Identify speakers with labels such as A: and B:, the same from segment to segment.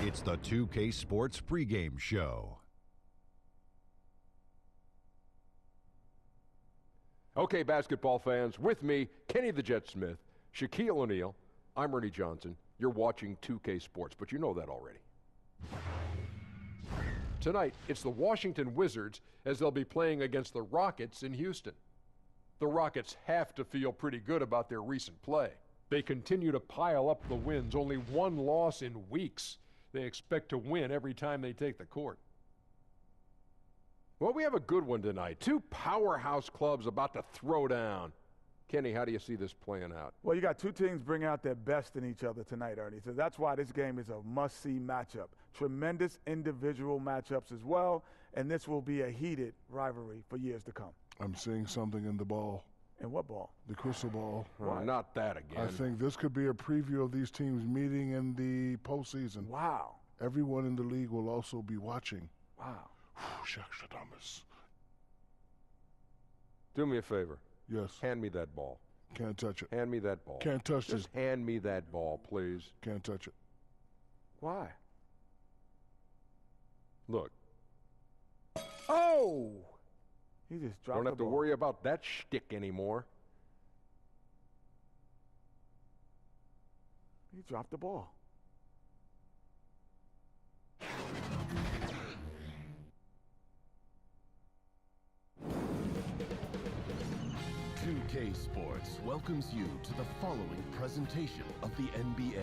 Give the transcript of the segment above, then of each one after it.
A: It's the 2K Sports pregame show.
B: Okay, basketball fans, with me, Kenny the Jet Smith, Shaquille O'Neal, I'm Ernie Johnson. You're watching 2K Sports, but you know that already. Tonight, it's the Washington Wizards as they'll be playing against the Rockets in Houston. The Rockets have to feel pretty good about their recent play. They continue to pile up the wins, only one loss in weeks. They expect to win every time they take the court. Well, we have a good one tonight. Two powerhouse clubs about to throw down. Kenny, how do you see this playing out?
C: Well, you got two teams bringing out their best in each other tonight, Ernie. So that's why this game is a must-see matchup. Tremendous individual matchups as well, and this will be a heated rivalry for years to come.
D: I'm seeing something in the ball.
C: And what ball?
D: The crystal ball.
B: Not that again.
D: I think this could be a preview of these teams meeting in the postseason.
C: Wow.
D: Everyone in the league will also be watching.
C: Wow.
D: Shaq Thomas.
B: Do me a favor.
D: Yes.
B: Hand me that ball.
D: Can't touch it.
B: Hand me that ball.
D: Can't touch
B: Just
D: it.
B: hand me that ball, please.
D: Can't touch it.
B: Why? Look.
C: Oh! He just dropped the ball.
B: Don't have to worry about that shtick anymore.
C: He dropped the ball.
E: K Sports welcomes you to the following presentation of the NBA.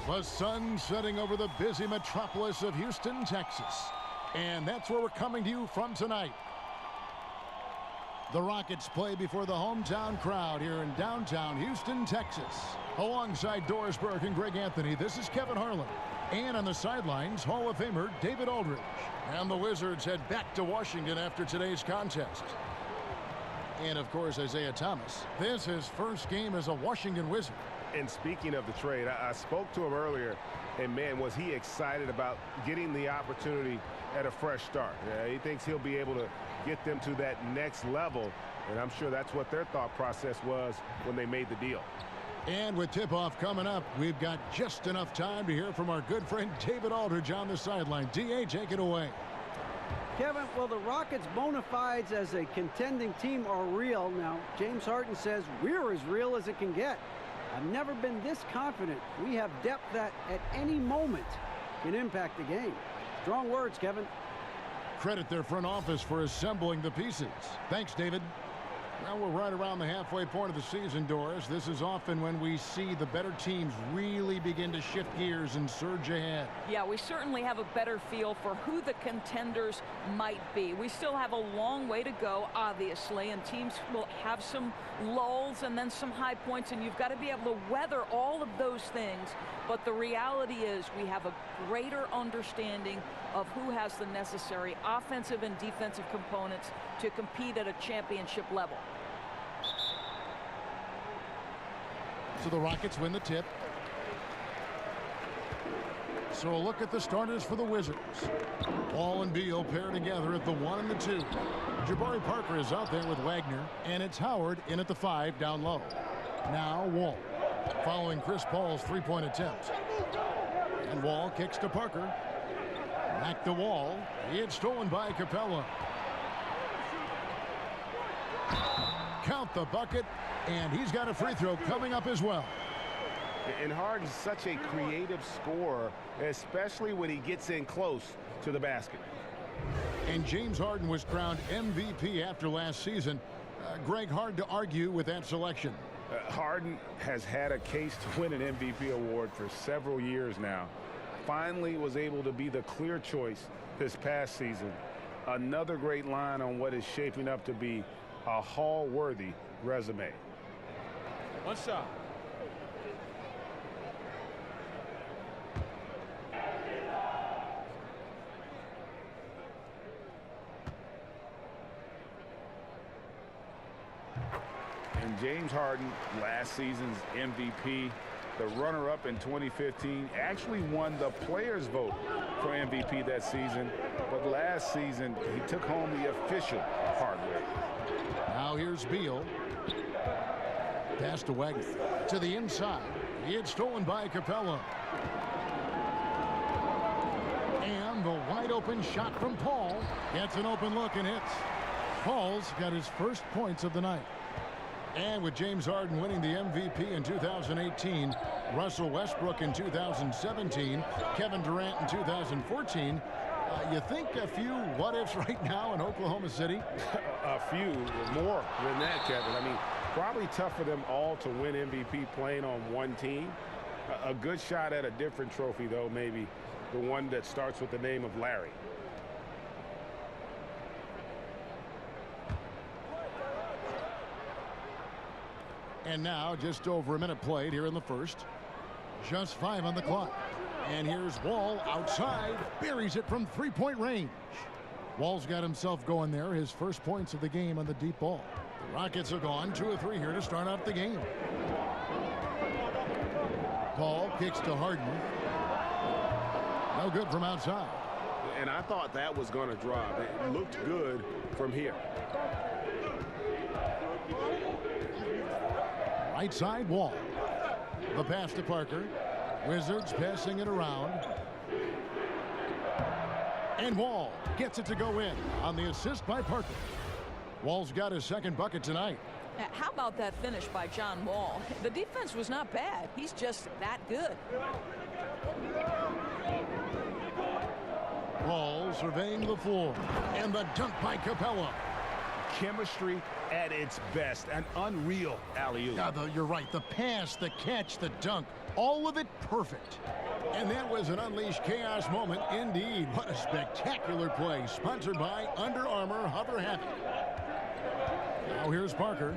F: The sun setting over the busy metropolis of Houston, Texas. And that's where we're coming to you from tonight. The Rockets play before the hometown crowd here in downtown Houston, Texas. Alongside Doris Burke and Greg Anthony, this is Kevin Harlan. And on the sidelines, Hall of Famer David Aldridge. And the Wizards head back to Washington after today's contest. And, of course, Isaiah Thomas. This is his first game as a Washington Wizard.
G: And speaking of the trade, I spoke to him earlier, and, man, was he excited about getting the opportunity at a fresh start. He thinks he'll be able to get them to that next level, and I'm sure that's what their thought process was when they made the deal.
F: And with tip-off coming up, we've got just enough time to hear from our good friend David Aldridge on the sideline. D.A., take it away.
H: Kevin, well, the Rockets' bona fides as a contending team are real. Now, James Harden says we're as real as it can get. I've never been this confident. We have depth that at any moment can impact the game. Strong words, Kevin.
F: Credit their front office for assembling the pieces. Thanks, David. Well, we're right around the halfway point of the season, Doris. This is often when we see the better teams really begin to shift gears and surge ahead.
I: Yeah, we certainly have a better feel for who the contenders might be. We still have a long way to go, obviously, and teams will have some lulls and then some high points, and you've got to be able to weather all of those things. But the reality is we have a greater understanding of who has the necessary offensive and defensive components to compete at a championship level.
F: So the Rockets win the tip. So a look at the starters for the Wizards. Wall and Beal pair together at the 1 and the 2. Jabari Parker is out there with Wagner, and it's Howard in at the 5 down low. Now Wall, following Chris Paul's three-point attempt. And Wall kicks to Parker. Back to Wall. It's stolen by Capella. Count the bucket, and he's got a free throw coming up as well.
G: And Harden's such a creative scorer, especially when he gets in close to the basket.
F: And James Harden was crowned MVP after last season. Greg, hard to argue with that selection.
G: Harden has had a case to win an MVP award for several years now. Finally was able to be the clear choice this past season. Another great line on what is shaping up to be a Hall-worthy resume.
J: One shot.
G: And James Harden, last season's MVP, the runner-up in 2015, actually won the players' vote for MVP that season. But last season, he took home the official hard way.
F: Now here's Beal. Pass to Wagner. To the inside. It's stolen by Capella. And the wide open shot from Paul. Gets an open look and hits. Paul's got his first points of the night. And with James Harden winning the MVP in 2018, Russell Westbrook in 2017, Kevin Durant in 2014, you think a few what-ifs right now in Oklahoma City?
G: A few, more than that, Kevin. I mean, probably tough for them all to win MVP playing on one team. A good shot at a different trophy, though, maybe the one that starts with the name of Larry.
F: And now just over a minute played here in the first. Just 5 on the clock. And here's Wall outside. Buries it from three-point range. Wall's got himself going there. His first points of the game on the deep ball. The Rockets are gone 2 of 3 here to start out the game. Paul kicks to Harden. No good from outside.
G: And I thought that was going to drop. It looked good from here.
F: Right side, Wall. The pass to Parker. Wizards passing it around. And Wall gets it to go in on the assist by Parker. Wall's got his second bucket tonight.
I: How about that finish by John Wall? The defense was not bad. He's just that good.
F: Wall surveying the floor. And the dunk by Capella.
G: Chemistry at its best. An unreal alley-oop.
F: You're right. The pass, the catch, the dunk. All of it perfect. And that was an unleashed chaos moment indeed. What a spectacular play. Sponsored by Under Armour Hover Happy. Now here's Parker.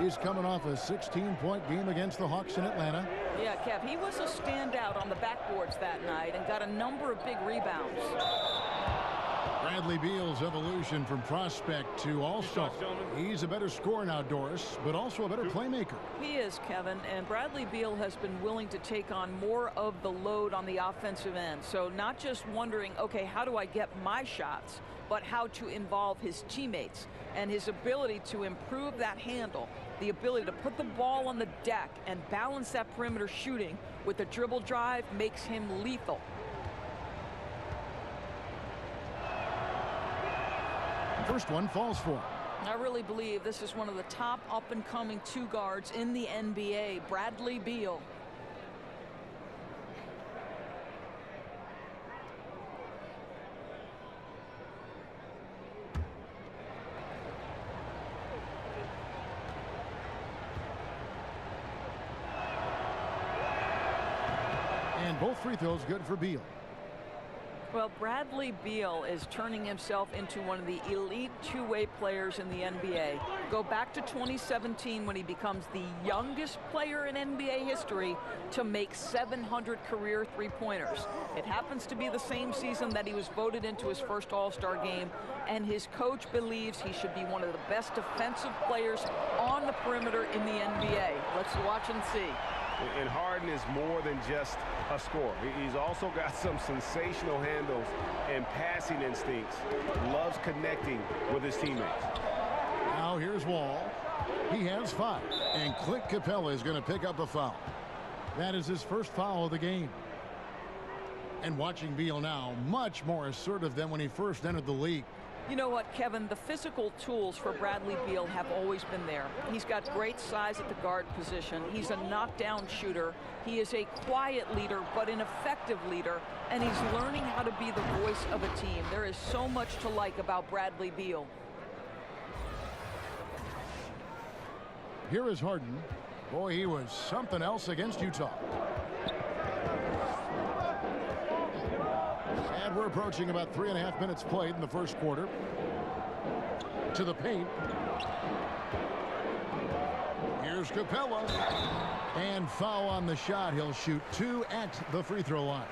F: He's coming off a 16-point game against the Hawks in Atlanta.
I: Yeah, Kev, he was a standout on the backboards that night and got a number of big rebounds.
F: Bradley Beal's evolution from prospect to all-star. He's a better scorer now, Doris, but also a better playmaker.
I: He is, Kevin, and Bradley Beal has been willing to take on more of the load on the offensive end. So not just wondering, okay, how do I get my shots, but how to involve his teammates. And his ability to improve that handle, the ability to put the ball on the deck and balance that perimeter shooting with a dribble drive makes him lethal.
F: First one falls for him.
I: I really believe this is one of the top up-and-coming 2 guards in the NBA, Bradley Beal.
F: And both free throws good for Beal.
I: Well, Bradley Beal is turning himself into one of the elite two-way players in the NBA. Go back to 2017 when he becomes the youngest player in NBA history to make 700 career three-pointers. It happens to be the same season that he was voted into his first All-Star game, and his coach believes he should be one of the best defensive players on the perimeter in the NBA. Let's watch and see.
G: And Harden is more than just a scorer. He's also got some sensational handles and passing instincts. Loves connecting with his teammates.
F: Now here's Wall. He has 5. And Clint Capella is going to pick up a foul. That is his first foul of the game. And watching Beal now, much more assertive than when he first entered the league.
I: You know what, Kevin? The physical tools for Bradley Beal have always been there. He's got great size at the guard position. He's a knockdown shooter. He is a quiet leader, but an effective leader. And he's learning how to be the voice of a team. There is so much to like about Bradley Beal.
F: Here is Harden. Boy, he was something else against Utah. And we're approaching about 3.5 minutes played in the first quarter. To the paint. Here's Capella. And foul on the shot. He'll shoot 2 at the free throw line.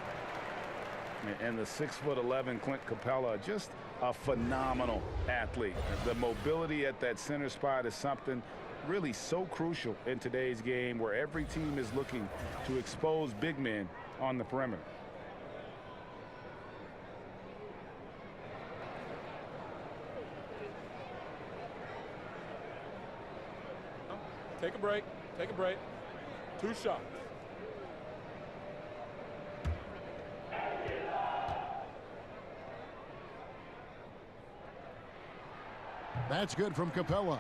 G: And the 6'11" Clint Capella, just a phenomenal athlete. The mobility at that center spot is something really so crucial in today's game, where every team is looking to expose big men on the perimeter.
J: Take a break. Take a break. 2 shots.
F: That's good from Capella.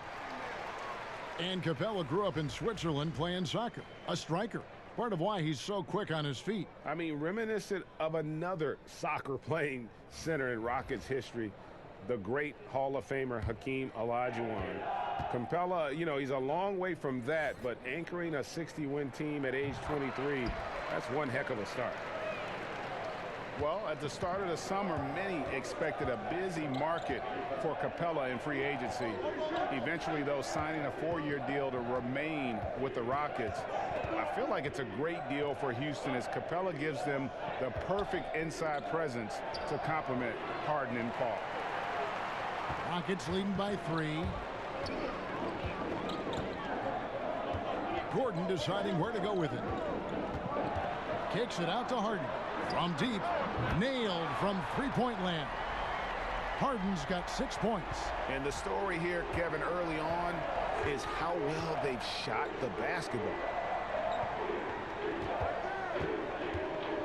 F: And Capella grew up in Switzerland playing soccer. A striker. Part of why he's so quick on his feet.
G: I mean, reminiscent of another soccer-playing center in Rockets history, the great Hall of Famer Hakeem Olajuwon. Capella, you know, he's a long way from that, but anchoring a 60-win team at age 23, that's one heck of a start.
K: Well, at the start of the summer, many expected a busy market for Capella in free agency. Eventually, though, signing a 4-year deal to remain with the Rockets. I feel like it's a great deal for Houston as Capella gives them the perfect inside presence to complement Harden and Paul.
F: Rockets leading by 3. Gordon deciding where to go with it. Kicks it out to Harden. From deep, nailed from three-point land. Harden's got 6 points.
K: And the story here, Kevin, early on is how well they've shot the basketball.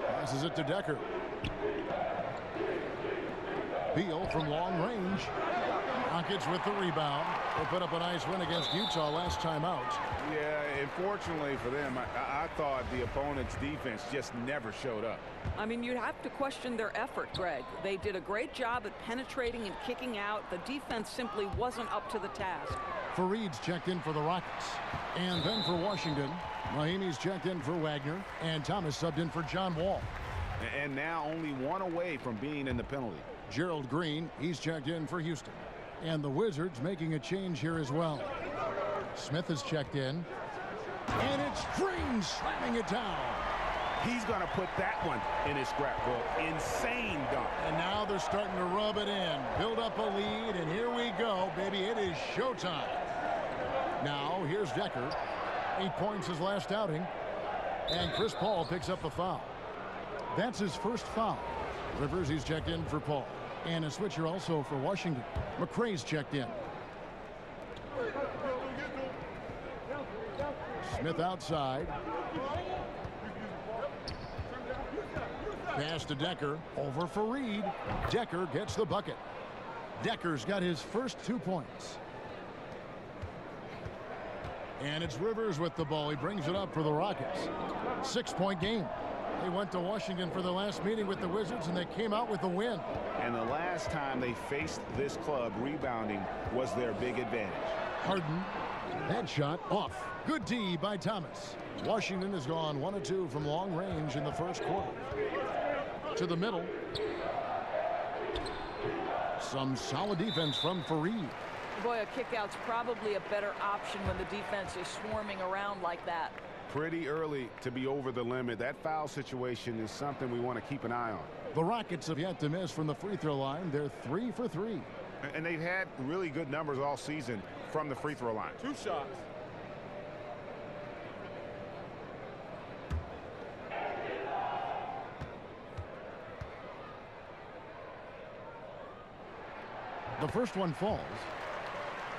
F: Passes it to Decker. Beal from long range. Rockets with the rebound. They put up a nice win against Utah last time out.
G: Yeah, unfortunately for them, I thought the opponent's defense just never showed up.
I: I mean, you'd have to question their effort, Greg. They did a great job at penetrating and kicking out. The defense simply wasn't up to the task.
F: Fareed's checked in for the Rockets. And then for Washington, Mahimi's checked in for Wagner. And Thomas subbed in for John Wall.
G: And now only 1 away from being in the penalty.
F: Gerald Green, he's checked in for Houston. And the Wizards making a change here as well. Smith is checked in. And it's Green slamming it down.
G: He's going to put that one in his scrapbook. Insane dunk.
F: And now they're starting to rub it in. Build up a lead, and here we go, baby. It is showtime. Now, here's Decker. 8 points his last outing. And Chris Paul picks up the foul. That's his first foul. Rivers, he's checked in for Paul. And a switcher also for Washington. McRae's checked in. Smith outside. Pass to Decker. Over Fareed. Decker gets the bucket. Decker's got his first 2 points. And it's Rivers with the ball. He brings it up for the Rockets. 6-point game. They went to Washington for the last meeting with the Wizards, and they came out with a win.
G: And the last time they faced this club, rebounding was their big advantage.
F: Harden, headshot off. Good D by Thomas. Washington has gone 1 of 2 from long range in the first quarter. To the middle. Some solid defense from Fareed.
I: Boy, a kickout's probably a better option when the defense is swarming around like that.
G: Pretty early to be over the limit. That foul situation is something we want to keep an eye on.
F: The Rockets have yet to miss from the free throw line. They're 3 for 3.
G: And they've had really good numbers all season from the free throw line.
J: 2 shots.
F: The first one falls.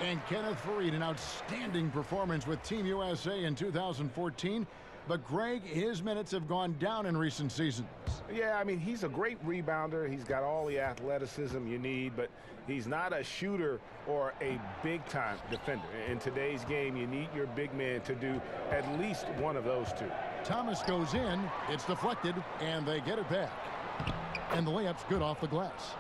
F: And Kenneth Fareed, an outstanding performance with Team USA in 2014. But Greg, his minutes have gone down in recent seasons.
G: Yeah, I mean, he's a great rebounder. He's got all the athleticism you need, but he's not a shooter or a big-time defender. In today's game, you need your big man to do at least one of those two.
F: Thomas goes in. It's deflected, and they get it back. And the layup's good off the glass.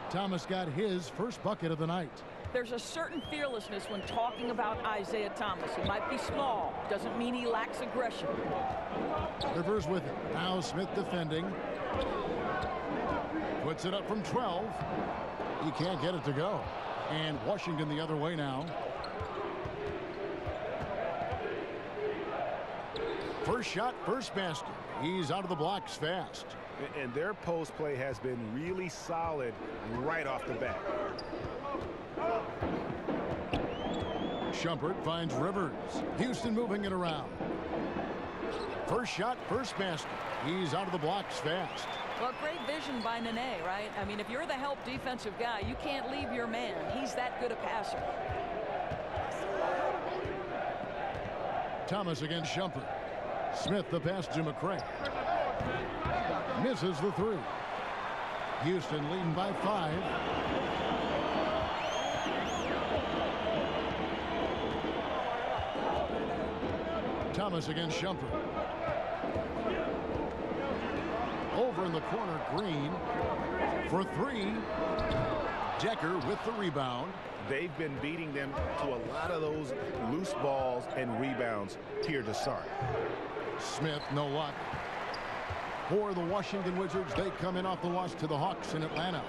F: Thomas got his first bucket of the night.
I: There's a certain fearlessness when talking about Isaiah Thomas. He might be small. Doesn't mean he lacks aggression.
F: Rivers with it. Now Smith defending. Puts it up from 12. He can't get it to go. And Washington the other way now. First shot, first basket. He's out of the blocks fast.
G: And their post play has been really solid right off the bat.
F: Shumpert finds Rivers. Houston moving it around. First shot, first basket. He's out of the blocks fast.
I: Well, great vision by Nene, right? I mean, if you're the help defensive guy, you can't leave your man. He's that good a passer.
F: Thomas against Shumpert. Smith the pass to McCray. Misses the three. Houston leading by 5. Thomas against Shumpert. Over in the corner, Green for 3. Decker with the rebound.
G: They've been beating them to a lot of those loose balls and rebounds here to start.
F: Smith, no luck. For the Washington Wizards, they come in off the loss to the Hawks in Atlanta.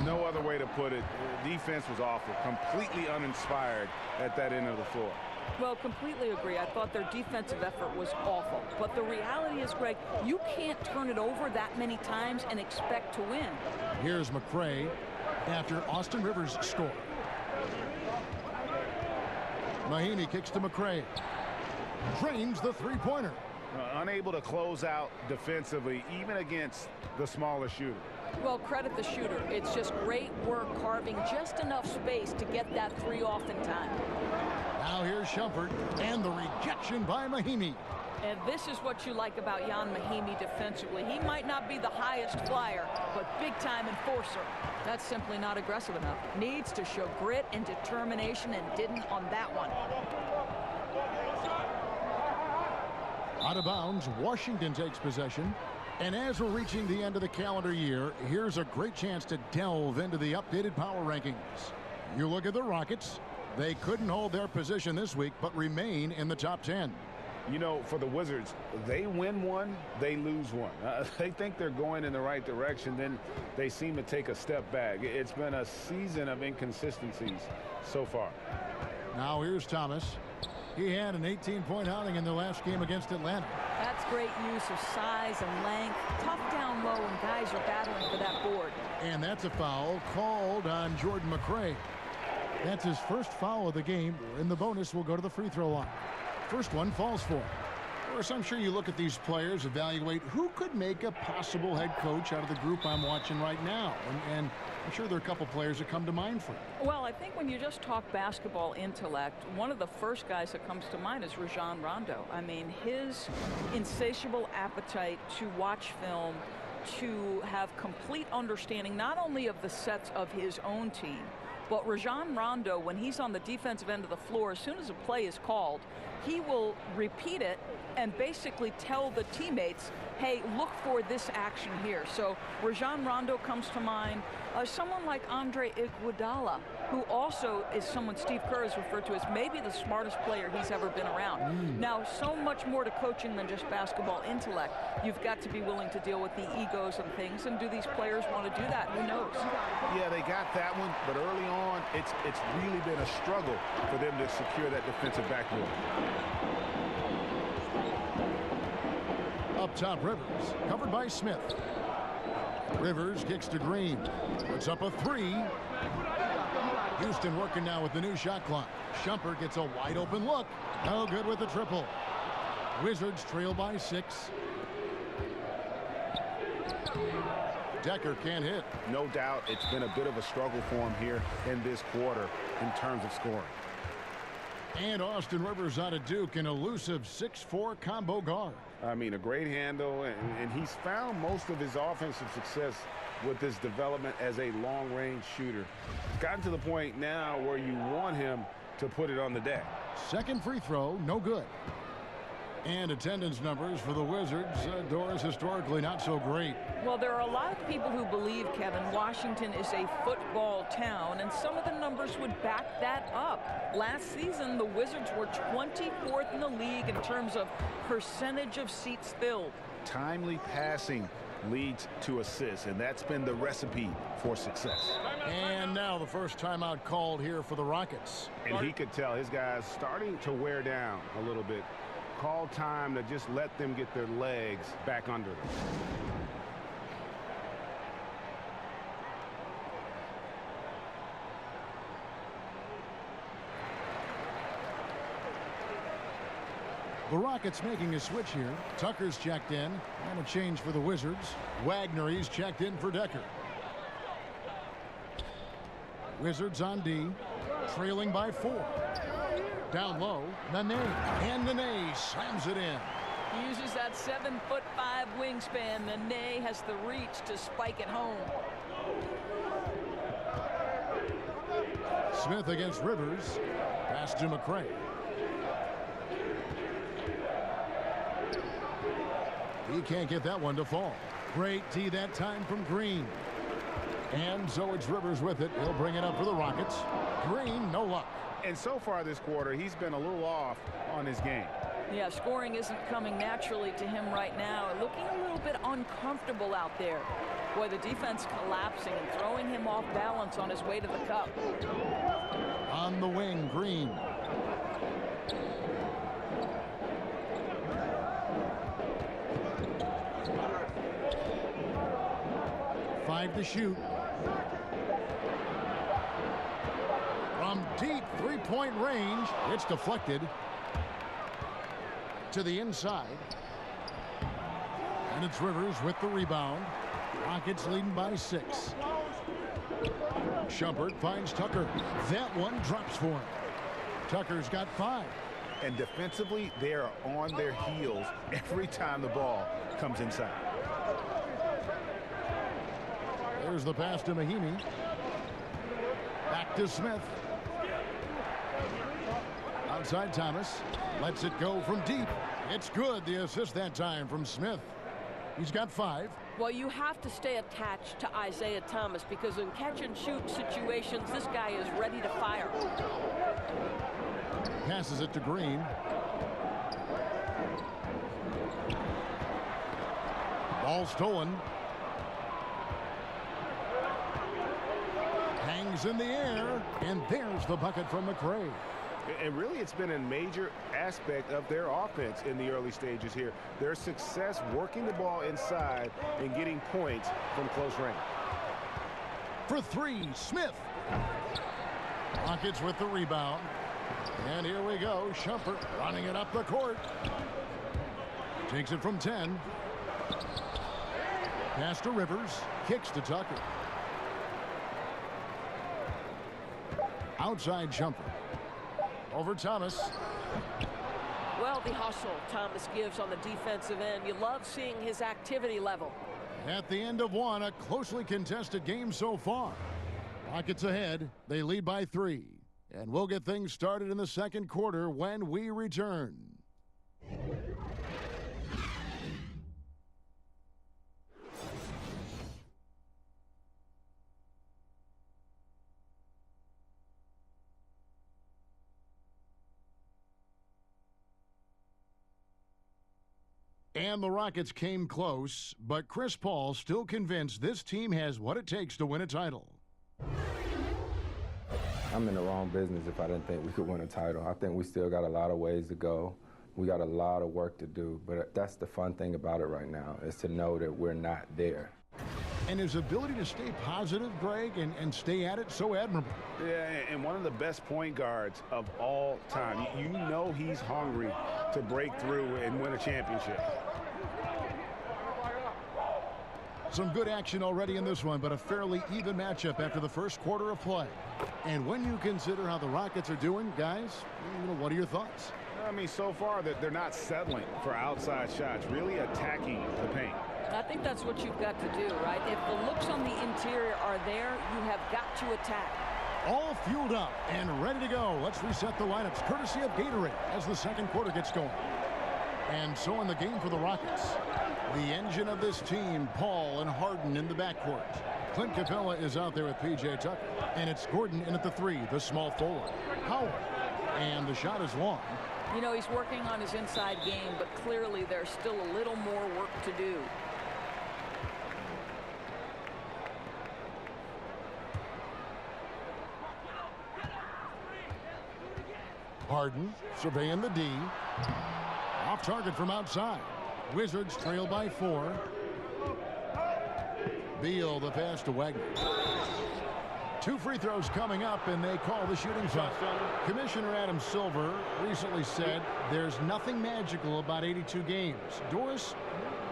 G: No other way to put it. Defense was awful. Completely uninspired at that end of the floor.
I: Well, completely agree. I thought their defensive effort was awful. But the reality is, Greg, you can't turn it over that many times and expect to win.
F: Here's McCray after Austin Rivers scored. Mahinmi kicks to McCray. Drains the three-pointer.
G: Unable to close out defensively, even against the smaller shooter.
I: Well, credit the shooter. It's just great work carving just enough space to get that 3 off in time.
F: Now here's Shumpert, and the rejection by Mahinmi.
I: And this is what you like about Jan Mahinmi defensively. He might not be the highest flyer, but big-time enforcer. That's simply not aggressive enough. Needs to show grit and determination, and didn't on that one.
F: Out of bounds, Washington takes possession. And as we're reaching the end of the calendar year, here's a great chance to delve into the updated power rankings. You look at the Rockets. They couldn't hold their position this week, but remain in the top 10.
G: You know, for the Wizards, they win one, they lose one. They think they're going in the right direction, then they seem to take a step back. It's been a season of inconsistencies so far.
F: Now here's Thomas. He had an 18-point outing in the last game against Atlanta.
I: That's great use of size and length. Tough down low, and guys are battling for that board.
F: And that's a foul called on Jordan McCray. That's his first foul of the game, and the bonus will go to the free throw line. First one falls for. Of course, I'm sure you look at these players, evaluate who could make a possible head coach out of the group I'm watching right now. And I'm sure there are a couple players that come to mind for you.
I: Well, I think when you just talk basketball intellect, one of the first guys that comes to mind is Rajon Rondo. I mean, his insatiable appetite to watch film, to have complete understanding not only of the sets of his own team, but Rajon Rondo, when he's on the defensive end of the floor, as soon as a play is called, he will repeat it and basically tell the teammates, hey, look for this action here. So Rajon Rondo comes to mind. Someone like Andre Iguodala, who also is someone Steve Kerr has referred to as maybe the smartest player he's ever been around. Now, so much more to coaching than just basketball intellect. You've got to be willing to deal with the egos and things, and do these players want to do that? Who knows?
G: Yeah, they got that one, but early on, it's really been a struggle for them to secure that defensive backboard.
F: Up top, Rivers, covered by Smith. Rivers kicks to Green. Puts up a 3. Houston working now with the new shot clock. Shumpert gets a wide open look. No good with the triple. Wizards trail by 6. Decker can't hit.
G: No doubt it's been a bit of a struggle for him here in this quarter in terms of scoring.
F: And Austin Rivers out of Duke, an elusive 6'4" combo guard.
G: I mean, a great handle, and he's found most of his offensive success with his development as a long-range shooter. Gotten to the point now where you want him to put it on the deck.
F: Second free throw, no good. And attendance numbers for the Wizards, Doris, historically not so great.
I: Well, there are a lot of people who believe, Kevin, Washington is a football town, and some of the numbers would back that up. Last season, the Wizards were 24th in the league in terms of percentage of seats filled.
G: Timely passing leads to assists, and that's been the recipe for success.
F: And now the first timeout called here for the Rockets.
G: And he could tell his guys starting to wear down a little bit. Call time to just let them get their legs back under them.
F: The Rockets making a switch here. Tucker's checked in, and a change for the Wizards. Wagner, he's checked in for Decker. Wizards on D, trailing by 4. Down low, Nene. And Nene slams it in.
I: He uses that 7'5" wingspan. Nene has the reach to spike it home.
F: Smith against Rivers. Pass to McCray. He can't get that one to fall. Great D that time from Green. And so it's Rivers with it. He'll bring it up for the Rockets. Green, no luck.
K: And so far this quarter, he's been a little off on his game.
I: Yeah, scoring isn't coming naturally to him right now. Looking a little bit uncomfortable out there. Boy, the defense collapsing and throwing him off balance on his way to the cup.
F: On the wing, Green. Five to shoot. From deep three-point range, it's deflected to the inside. And it's Rivers with the rebound. Rockets leading by 6. Shumpert finds Tucker. That one drops for him. Tucker's got 5.
G: And defensively, they are on their heels every time the ball comes inside.
F: There's the pass to Mahimi. Back to Smith. Outside Thomas. Lets it go from deep. It's good. The assist that time from Smith. He's got 5.
L: Well, you have to stay attached to Isaiah Thomas because in catch-and-shoot situations, this guy is ready to fire.
F: Passes it to Green. Ball stolen. Hangs in the air, and there's the bucket from McCray.
G: And really, it's been a major aspect of their offense in the early stages here. Their success working the ball inside and getting points from close range.
F: For 3, Smith. Rockets with the rebound. And here we go. Shumpert running it up the court. Takes it from 10. Pass to Rivers. Kicks to Tucker. Outside Shumpert. Over Thomas.
L: Well, the hustle Thomas gives on the defensive end. You love seeing his activity level.
F: At the end of one, a closely contested game so far. Rockets ahead. They lead by 3. And we'll get things started in the second quarter when we return. And the Rockets came close, but Chris Paul still convinced this team has what it takes to win a title.
M: I'm in the wrong business if I didn't think we could win a title. I think we still got a lot of ways to go. We got a lot of work to do, but that's the fun thing about it right now, is to know that we're not there.
F: And his ability to stay positive, Greg, and stay at it, so admirable.
G: Yeah, and one of the best point guards of all time. You know he's hungry to break through and win a championship.
F: Some good action already in this one, but a fairly even matchup after the first quarter of play. And when you consider how the Rockets are doing, guys, what are your thoughts?
G: I mean, so far that they're not settling for outside shots, really attacking the paint.
I: I think that's what you've got to do, right? If the looks on the interior are there, you have got to attack.
F: All fueled up and ready to go. Let's reset the lineups courtesy of Gatorade as the second quarter gets going. And so in the game for the Rockets, the engine of this team, Paul and Harden in the backcourt. Clint Capella is out there with P.J. Tucker. And it's Gordon in at the 3, the small forward. Howard. And the shot is long.
I: You know, he's working on his inside game, but clearly there's still a little more work to do.
F: Harden surveying the D. Off target from outside. Wizards trail by 4. Beal the pass to Wagner. 2 free throws coming up, and they call the shooting foul. Commissioner Adam Silver recently said there's nothing magical about 82 games. Doris,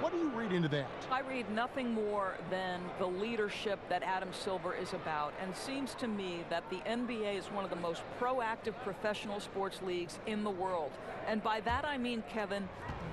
F: What do you read into that?
I: I read nothing more than the leadership that Adam Silver is about, and seems to me that the NBA is one of the most proactive professional sports leagues in the world. And by that I mean, Kevin,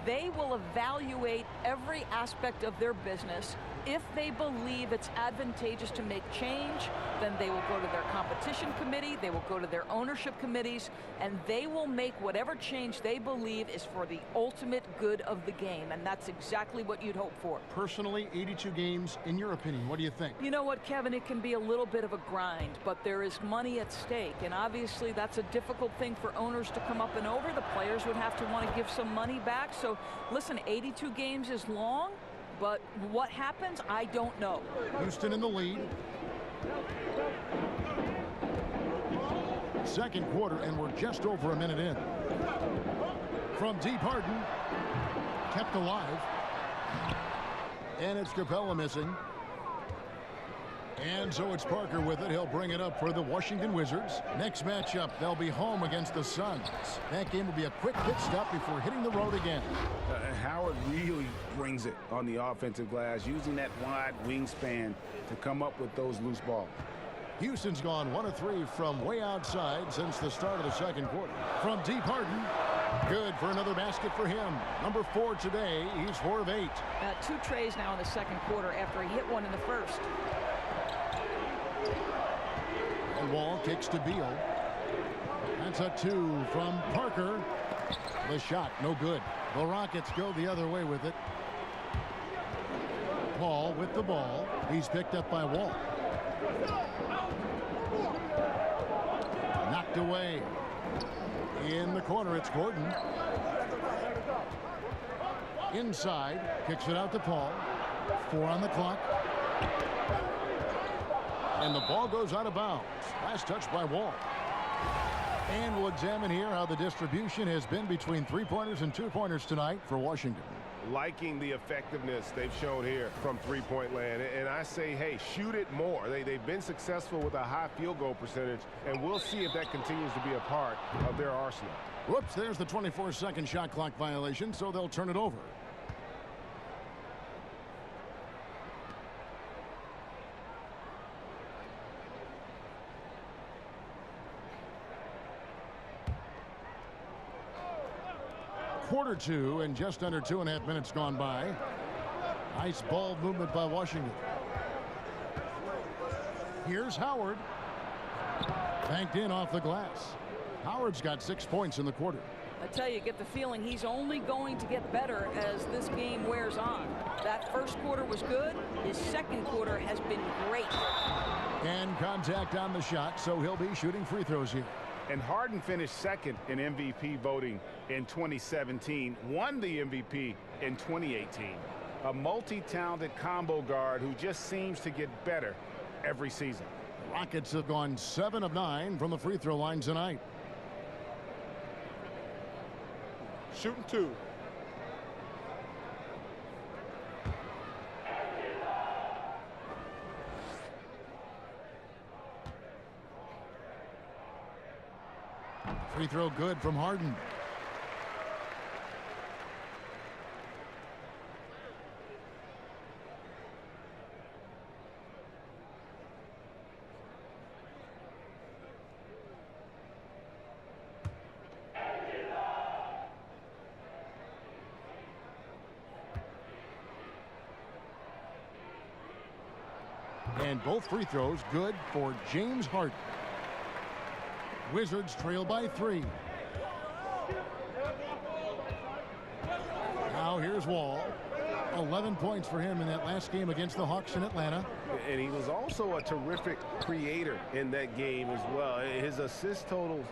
I: they will evaluate every aspect of their business. If they believe it's advantageous to make change, then they will go to their competition committee, they will go to their ownership committees, and they will make whatever change they believe is for the ultimate good of the game. And that's exactly what you'd hope for.
F: Personally, 82 games, in your opinion, what do you think?
I: You know what, Kevin, it can be a little bit of a grind, but there is money at stake, and obviously that's a difficult thing for owners to come up and over. The players would have to want to give some money back. So listen, 82 games is long, but what happens, I don't know.
F: Houston in the lead. Second quarter, and we're just over a minute in. From deep, Harden. Kept alive. And it's Capella missing. And so it's Parker with it. He'll bring it up for the Washington Wizards. Next matchup, they'll be home against the Suns. That game will be a quick pit stop before hitting the road again.
G: Howard really brings it on the offensive glass, using that wide wingspan to come up with those loose balls.
F: Houston's gone 1 of 3 from way outside since the start of the second quarter. From deep, Harden. Good for another basket for him. Number 4 today. He's 4 of 8.
I: 2 trays now in the second quarter after he hit one in the first.
F: And Wall kicks to Beal. That's a 2 from Parker. The shot, no good. The Rockets go the other way with it. Paul with the ball. He's picked up by Wall. Knocked away. In the corner, it's Gordon. Inside, kicks it out to Paul. 4 on the clock. And the ball goes out of bounds. Last touch by Wall. And we'll examine here how the distribution has been between 3-pointers and 2-pointers tonight for Washington.
N: Liking the effectiveness they've shown here from three-point land. And I say, hey, shoot it more. They've been successful with a high field goal percentage, and we'll see if that continues to be a part of their arsenal.
F: Whoops, there's the 24-second shot clock violation, so they'll turn it over. Quarter 2 and just under 2.5 minutes gone by. Nice ball movement by Washington. Here's Howard. Banked in off the glass. Howard's got 6 points in the quarter.
I: I tell you, get the feeling he's only going to get better as this game wears on. That first quarter was good. His second quarter has been great.
F: And contact on the shot, so he'll be shooting free throws here.
G: And Harden finished second in MVP voting in 2017, won the MVP in 2018. A multi-talented combo guard who just seems to get better every season.
F: The Rockets have gone 7 of 9 from the free throw line tonight.
J: Shooting 2.
F: Free throw good from Harden. And both free throws good for James Harden. Wizards trail by 3. Now here's Wall. 11 points for him in that last game against the Hawks in Atlanta.
N: And he was also a terrific creator in that game as well. His assist totals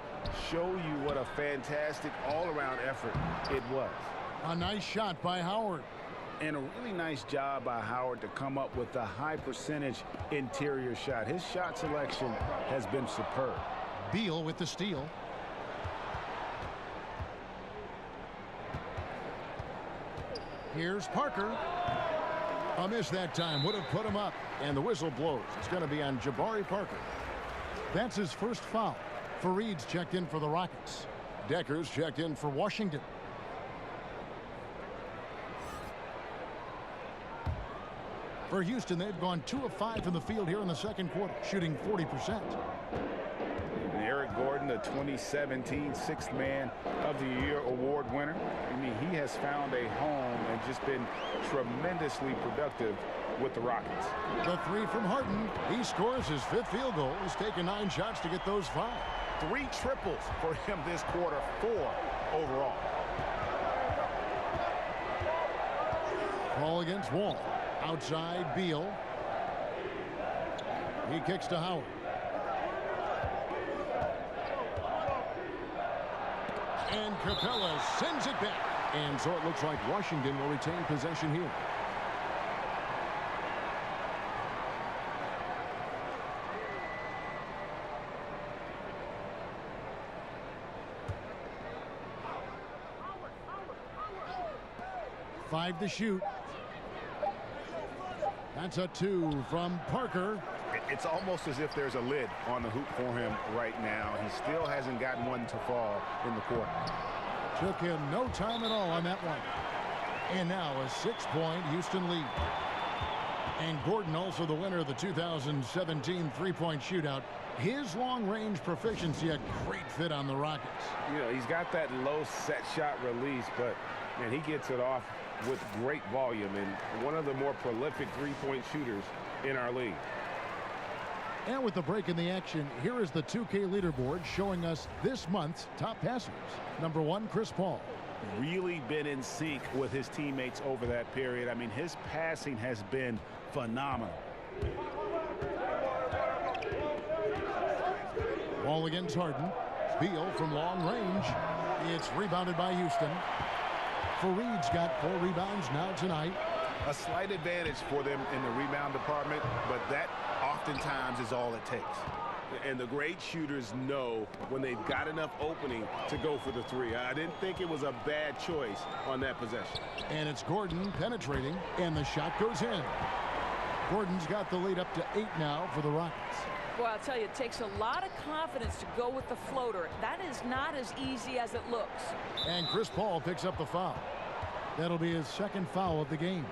N: show you what a fantastic all-around effort it was.
F: A nice shot by Howard.
G: And a really nice job by Howard to come up with a high percentage interior shot. His shot selection has been superb.
F: Beal with the steal. Here's Parker. A miss that time. Would have put him up. And the whistle blows. It's going to be on Jabari Parker. That's his first foul. Fareed's checked in for the Rockets. Decker's checked in for Washington. For Houston, they've gone 2 of 5 from the field here in the second quarter, shooting 40%.
G: And Eric Gordon, the 2017 Sixth Man of the Year award winner. I mean, he has found a home and just been tremendously productive with the Rockets.
F: The 3 from Harden. He scores his 5th field goal. He's taken 9 shots to get those 5.
G: 3 triples for him this quarter, 4 overall.
F: Ball against Wall. Outside, Beal. He kicks to Howard. And Capella sends it back. And so it looks like Washington will retain possession here. Five to shoot. That's a 2 from Parker.
G: It's almost as if there's a lid on the hoop for him right now. He still hasn't gotten one to fall in the quarter.
F: Took him no time at all on that one. And now a 6-point Houston lead. And Gordon, also the winner of the 2017 3-point shootout. His long-range proficiency, a great fit on the Rockets.
G: You know, he's got that low set shot release, but man, he gets it off with great volume and one of the more prolific 3-point shooters in our league.
F: And with the break in the action, here is the 2K leaderboard showing us this month's top passers. Number 1, Chris Paul.
G: Really been in sync with his teammates over that period. I mean, his passing has been phenomenal.
F: Ball against Harden. Beal from long range. It's rebounded by Houston. Fareed's got 4 rebounds now tonight.
G: A slight advantage for them in the rebound department, but that oftentimes is all it takes. And the great shooters know when they've got enough opening to go for the 3. I didn't think it was a bad choice on that possession.
F: And it's Gordon penetrating, and the shot goes in. Gordon's got the lead up to 8 now for the Rockets.
I: Well, I'll tell you, it takes a lot of confidence to go with the floater. That is not as easy as it looks.
F: And Chris Paul picks up the foul. That'll be his 2nd foul of the game.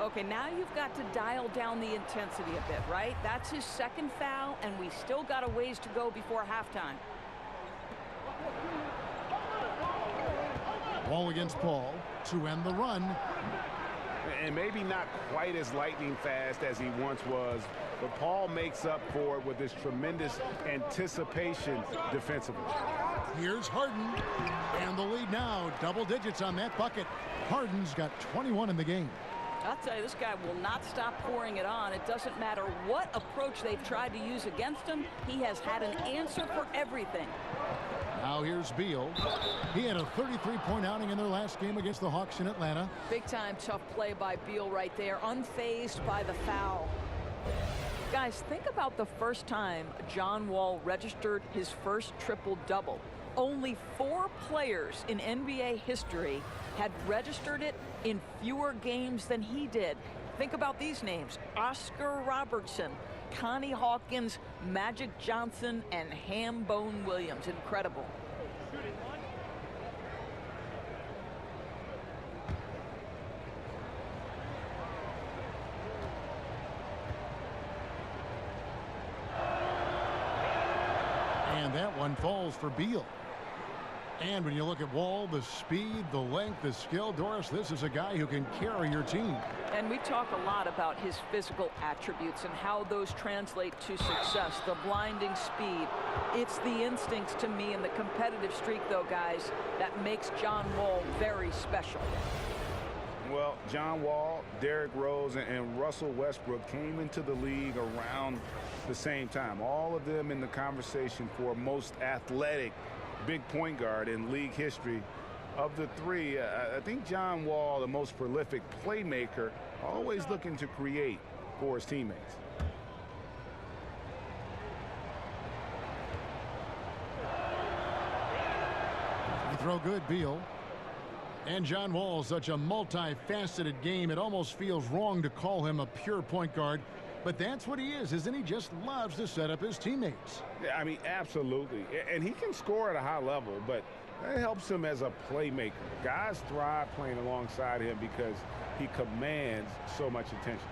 I: Okay, now you've got to dial down the intensity a bit, right? That's his 2nd foul, and we still got a ways to go before halftime.
F: Ball against Paul to end the run.
G: And maybe not quite as lightning fast as he once was, but Paul makes up for it with his tremendous anticipation defensively.
F: Here's Harden, and the lead now, double digits on that bucket. Harden's got 21 in the game.
I: I'll tell you, this guy will not stop pouring it on. It doesn't matter what approach they've tried to use against him. He has had an answer for everything.
F: Now here's Beal. He had a 33-point outing in their last game against the Hawks in Atlanta.
I: Big-time tough play by Beal right there, unfazed by the foul. Guys, think about the first time John Wall registered his first triple-double. Only 4 players in NBA history had registered it in fewer games than he did. Think about these names: Oscar Robertson, Connie Hawkins, Magic Johnson, and Hambone Williams. Incredible.
F: And that one falls for Beal. And when you look at Wall, the speed, the length, the skill, Doris, this is a guy who can carry your team.
I: And we talk a lot about his physical attributes and how those translate to success, the blinding speed. It's the instincts to me and the competitive streak, though, guys, that makes John Wall very special.
G: Well, John Wall, Derrick Rose, and Russell Westbrook came into the league around the same time. All of them in the conversation for most athletic big point guard in league history. Of the 3, I think John Wall, the most prolific playmaker, always looking to create for his teammates.
F: They throw good, Beal. And John Wall, such a multifaceted game, it almost feels wrong to call him a pure point guard. But that's what he is, isn't he? Just loves to set up his teammates.
G: Yeah, I mean, absolutely. And he can score at a high level, but that helps him as a playmaker. Guys thrive playing alongside him because he commands so much attention.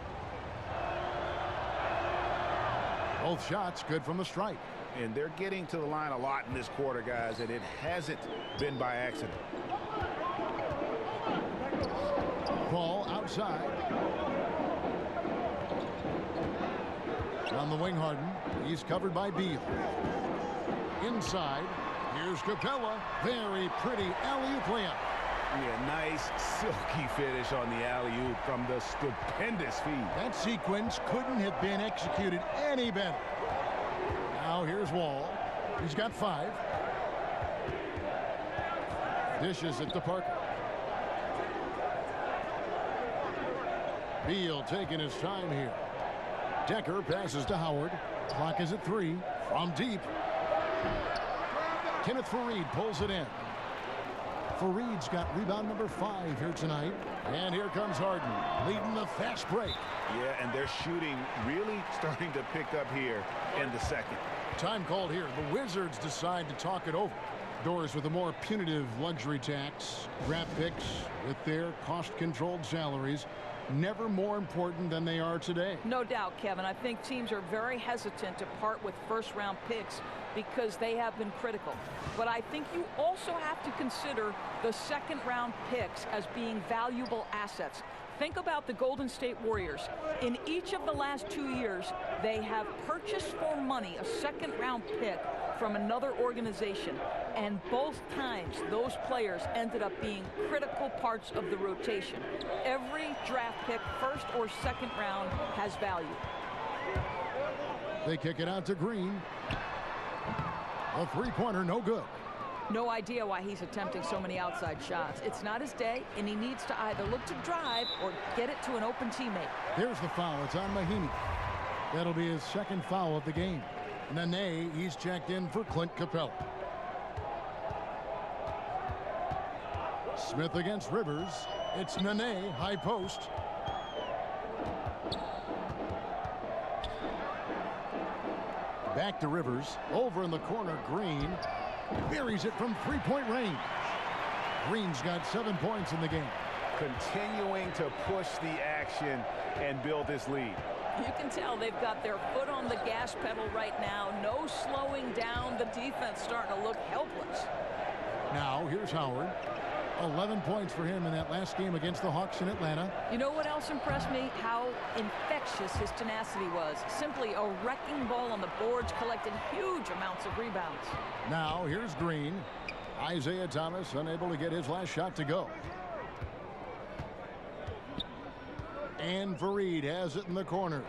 F: Both shots good from the stripe.
K: And they're getting to the line a lot in this quarter, guys, and it hasn't been by accident.
F: Ball outside. On the wing, Harden. He's covered by Beal. Inside. Here's Capella. Very pretty alley-oop layup.
K: Yeah, nice silky finish on the alley-oop from the stupendous feed.
F: That sequence couldn't have been executed any better. Now here's Wall. He's got 5. Dishes it to Parker. Beal taking his time here. Decker passes to Howard. Clock is at 3. From deep. Kenneth Faried pulls it in. Faried's got rebound number 5 here tonight. And here comes Harden, leading the fast break.
K: Yeah, and they're shooting really starting to pick up here in the second.
F: Time called here. The Wizards decide to talk it over. Doors with a more punitive luxury tax. Draft picks with their cost-controlled salaries. Never more important than they are today.
I: No doubt, Kevin. I think teams are very hesitant to part with first-round picks because they have been critical. But I think you also have to consider the second-round picks as being valuable assets. Think about the Golden State Warriors. In each of the last 2 years, they have purchased for money a second-round pick from another organization. And both times, those players ended up being critical parts of the rotation. Every draft pick, first or second round, has value.
F: They kick it out to Green. A three-pointer, no good.
I: No idea why he's attempting so many outside shots. It's not his day, and he needs to either look to drive or get it to an open teammate.
F: There's the foul. It's on Mahinmi. That'll be his second foul of the game. Nene, he's checked in for Clint Capella. Smith against Rivers. It's Nene, high post. Back to Rivers. Over in the corner, Green. Buries it from three-point range. Green's got 7 points in the game.
K: Continuing to push the action and build this lead.
I: You can tell they've got their foot on the gas pedal right now. No slowing down. The defense starting to look helpless.
F: Now, here's Howard. 11 points for him in that last game against the Hawks in Atlanta.
I: You know what else impressed me? How infectious his tenacity was. Simply a wrecking ball on the boards, collected huge amounts of rebounds.
F: Now, here's Green. Isaiah Thomas unable to get his last shot to go. And Faried has it in the corner.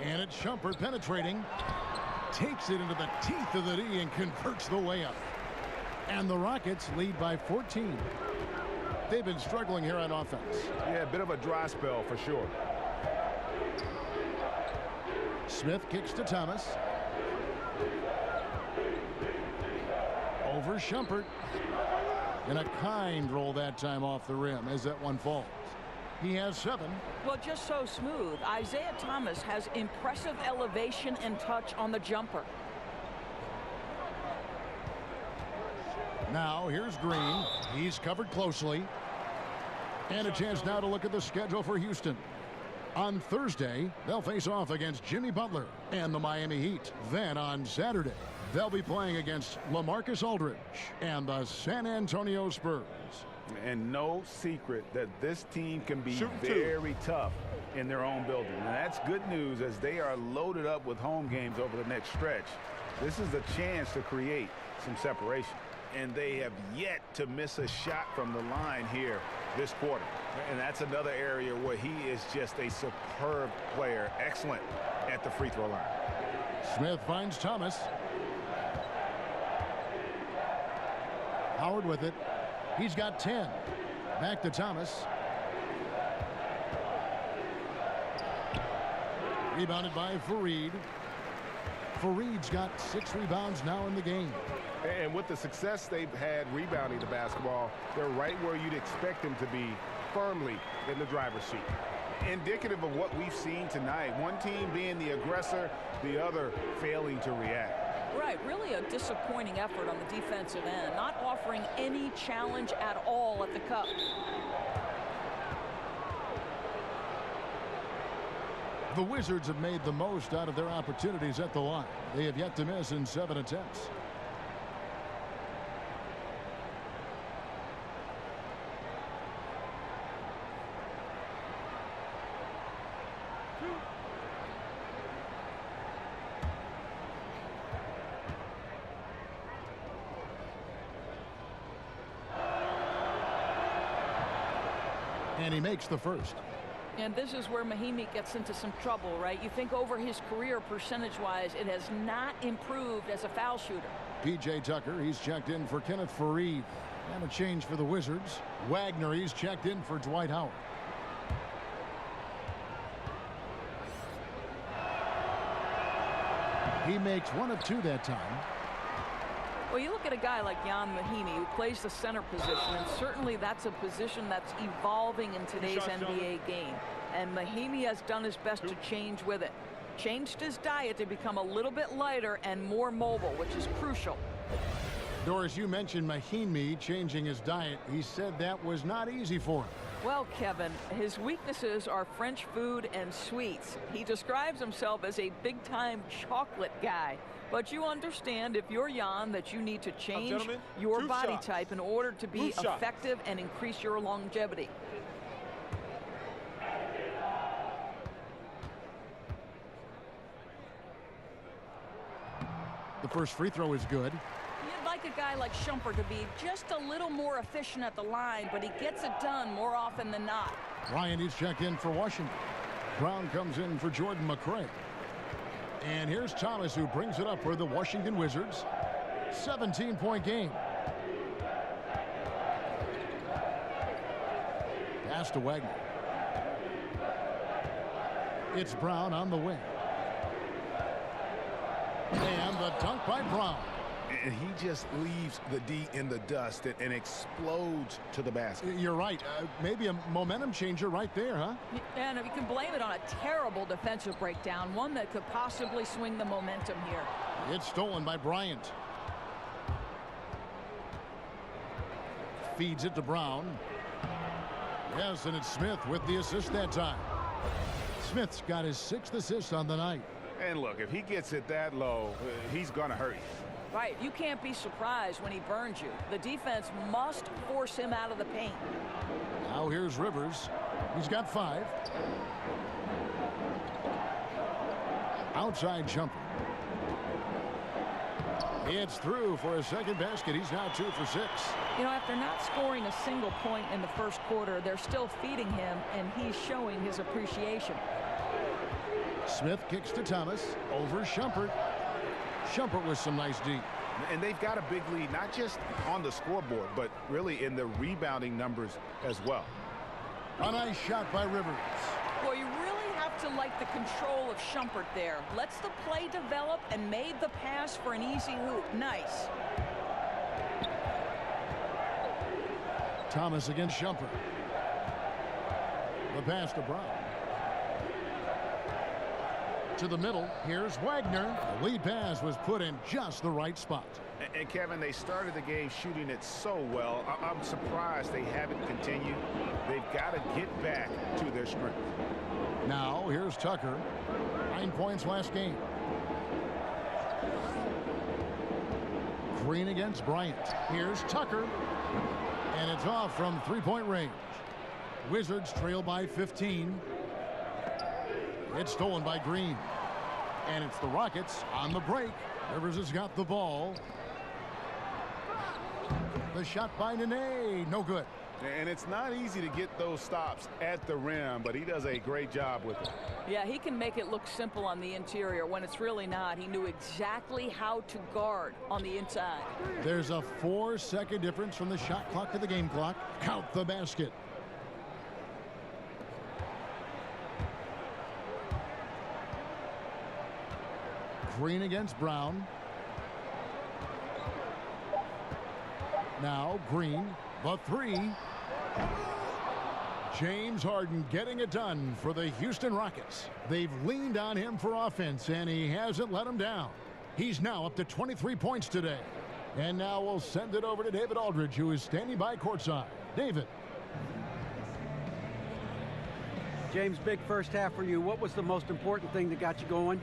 F: And it's Shumpert penetrating. Takes it into the teeth of the D and converts the layup. And the Rockets lead by 14. They've been struggling here on offense.
K: Yeah, a bit of a dry spell for sure.
F: Smith kicks to Thomas. Over Shumpert. And a kind roll that time off the rim as that one falls. He has 7.
I: Well, just so smooth. Isaiah Thomas has impressive elevation and touch on the jumper.
F: Now, here's Green. He's covered closely. And a chance now to look at the schedule for Houston. On Thursday, they'll face off against Jimmy Butler and the Miami Heat. Then on Saturday, they'll be playing against LaMarcus Aldridge and the San Antonio Spurs.
K: And no secret that this team can be very tough in their own building. And that's good news as they are loaded up with home games over the next stretch. This is a chance to create some separation. And they have yet to miss a shot from the line here this quarter. And that's another area where he is just a superb player. Excellent at the free throw line.
F: Smith finds Thomas. Howard with it. He's got 10. Back to Thomas. Rebounded by Faried. Faried's got 6 rebounds now in the game.
N: And with the success they've had rebounding the basketball, they're right where you'd expect them to be, firmly in the driver's seat. Indicative of what we've seen tonight. One team being the aggressor, the other failing to react.
I: Right, really a disappointing effort on the defensive end, not offering any challenge at all at the cup.
F: The Wizards have made the most out of their opportunities at the line. They have yet to miss in 7 attempts. And he makes the first.
I: And this is where Mahimi gets into some trouble, right? You think over his career, percentage-wise, it has not improved as a foul shooter.
F: P.J. Tucker, he's checked in for Kenneth Faried. And a change for the Wizards. Wagner, he's checked in for Dwight Howard. He makes 1 of 2 that time.
I: Well, you look at a guy like Jan Mahimi, who plays the center position, and certainly that's a position that's evolving in today's NBA game. And Mahimi has done his best to change with it. Changed his diet to become a little bit lighter and more mobile, which is crucial.
F: Doris, you mentioned Mahimi changing his diet. He said that was not easy for him.
I: Well, Kevin, his weaknesses are French food and sweets. He describes himself as a big-time chocolate guy. But you understand, if you're Jan, that you need to change your body type in order to be effective and increase your longevity.
F: The first free throw is good.
I: You'd like a guy like Shumpert to be just a little more efficient at the line, but he gets it done more often than not.
F: Bryant is checked in for Washington. Brown comes in for Jordan McRae. And here's Thomas, who brings it up for the Washington Wizards. 17-point game. Pass to Wagner. It's Brown on the wing. And the dunk by Brown.
K: And he just leaves the D in the dust and explodes to the basket.
F: You're right. Maybe a momentum changer right there, huh?
I: And you can blame it on a terrible defensive breakdown, one that could possibly swing the momentum here.
F: It's stolen by Bryant. Feeds it to Brown. Yes, and it's Smith with the assist that time. Smith's got his 6th assist on the night.
K: And look, if he gets it that low, he's going to hurt you.
I: Right, you can't be surprised when he burns you. The defense must force him out of the paint.
F: Now here's Rivers. He's got 5. Outside jumper. It's through for a second basket. He's now 2 for 6.
I: You know, after not scoring a single point in the first quarter, they're still feeding him, and he's showing his appreciation.
F: Smith kicks to Thomas. Over Shumpert. Shumpert with some nice D.
K: And they've got a big lead, not just on the scoreboard, but really in the rebounding numbers as well.
F: A nice shot by Rivers.
I: Well, you really have to like the control of Shumpert there. Lets the play develop and made the pass for an easy hoop. Nice.
F: Thomas against Shumpert. The pass to Brown. To the middle, here's Wagner. The lead pass was put in just the right spot.
K: And Kevin, they started the game shooting it so well. I'm surprised they haven't continued. They've got to get back to their strength.
F: Now, here's Tucker. 9 points last game. Green against Bryant. Here's Tucker. And it's off from 3-point range. Wizards trail by 15. It's stolen by Green. And it's the Rockets on the break. Rivers has got the ball. The shot by Nene. No good.
K: And it's not easy to get those stops at the rim, but he does a great job with it.
I: Yeah, he can make it look simple on the interior when it's really not. He knew exactly how to guard on the inside.
F: There's a 4-second difference from the shot clock to the game clock. Count the basket. Green against Brown. Now Green, the 3. James Harden getting it done for the Houston Rockets. They've leaned on him for offense, and he hasn't let them down. He's now up to 23 points today. And now we'll send it over to David Aldridge, who is standing by courtside. David.
H: James, big first half for you. What was the most important thing that got you going?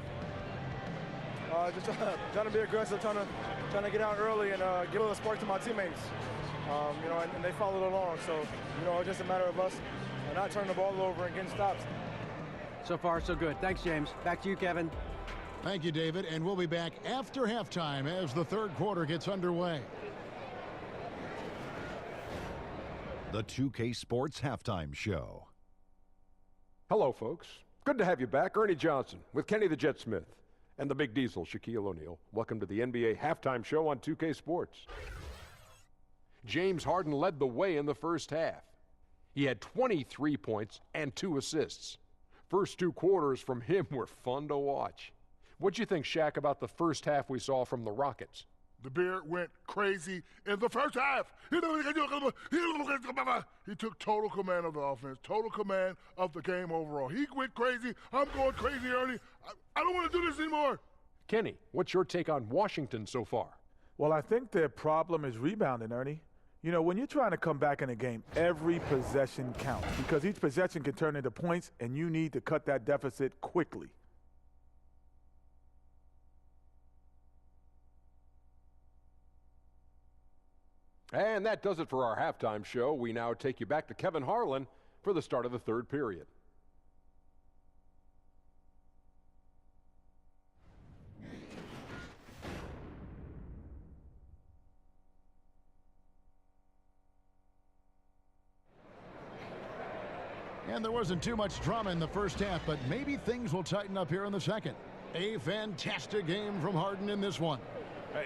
O: Just trying to be aggressive, trying to get out early and give a little spark to my teammates. You know, and they followed along. So, you know, it's just a matter of us not turning the ball over and getting stops.
H: So far, so good. Thanks, James. Back to you, Kevin.
F: Thank you, David. And we'll be back after halftime as the third quarter gets underway.
A: The 2K Sports Halftime Show.
B: Hello, folks. Good to have you back. Ernie Johnson with Kenny the Jet Smith and the Big Diesel, Shaquille O'Neal. Welcome to the NBA Halftime Show on 2K Sports. James Harden led the way in the first half. He had 23 points and 2 assists. First 2 quarters from him were fun to watch. What'd you think, Shaq, about the first half we saw from the Rockets?
D: The Beard went crazy in the first half. He took total command of the offense, total command of the game overall. He went crazy. I'm going crazy, Ernie. I don't want to do this anymore.
B: Kenny, what's your take on Washington so far?
C: Well, I think their problem is rebounding, Ernie. You know, when you're trying to come back in a game, every possession counts because each possession can turn into points, and you need to cut that deficit quickly.
B: And that does it for our halftime show. We now take you back to Kevin Harlan for the start of the third period.
F: And there wasn't too much drama in the first half, but maybe things will tighten up here in the second. A fantastic game from Harden in this one.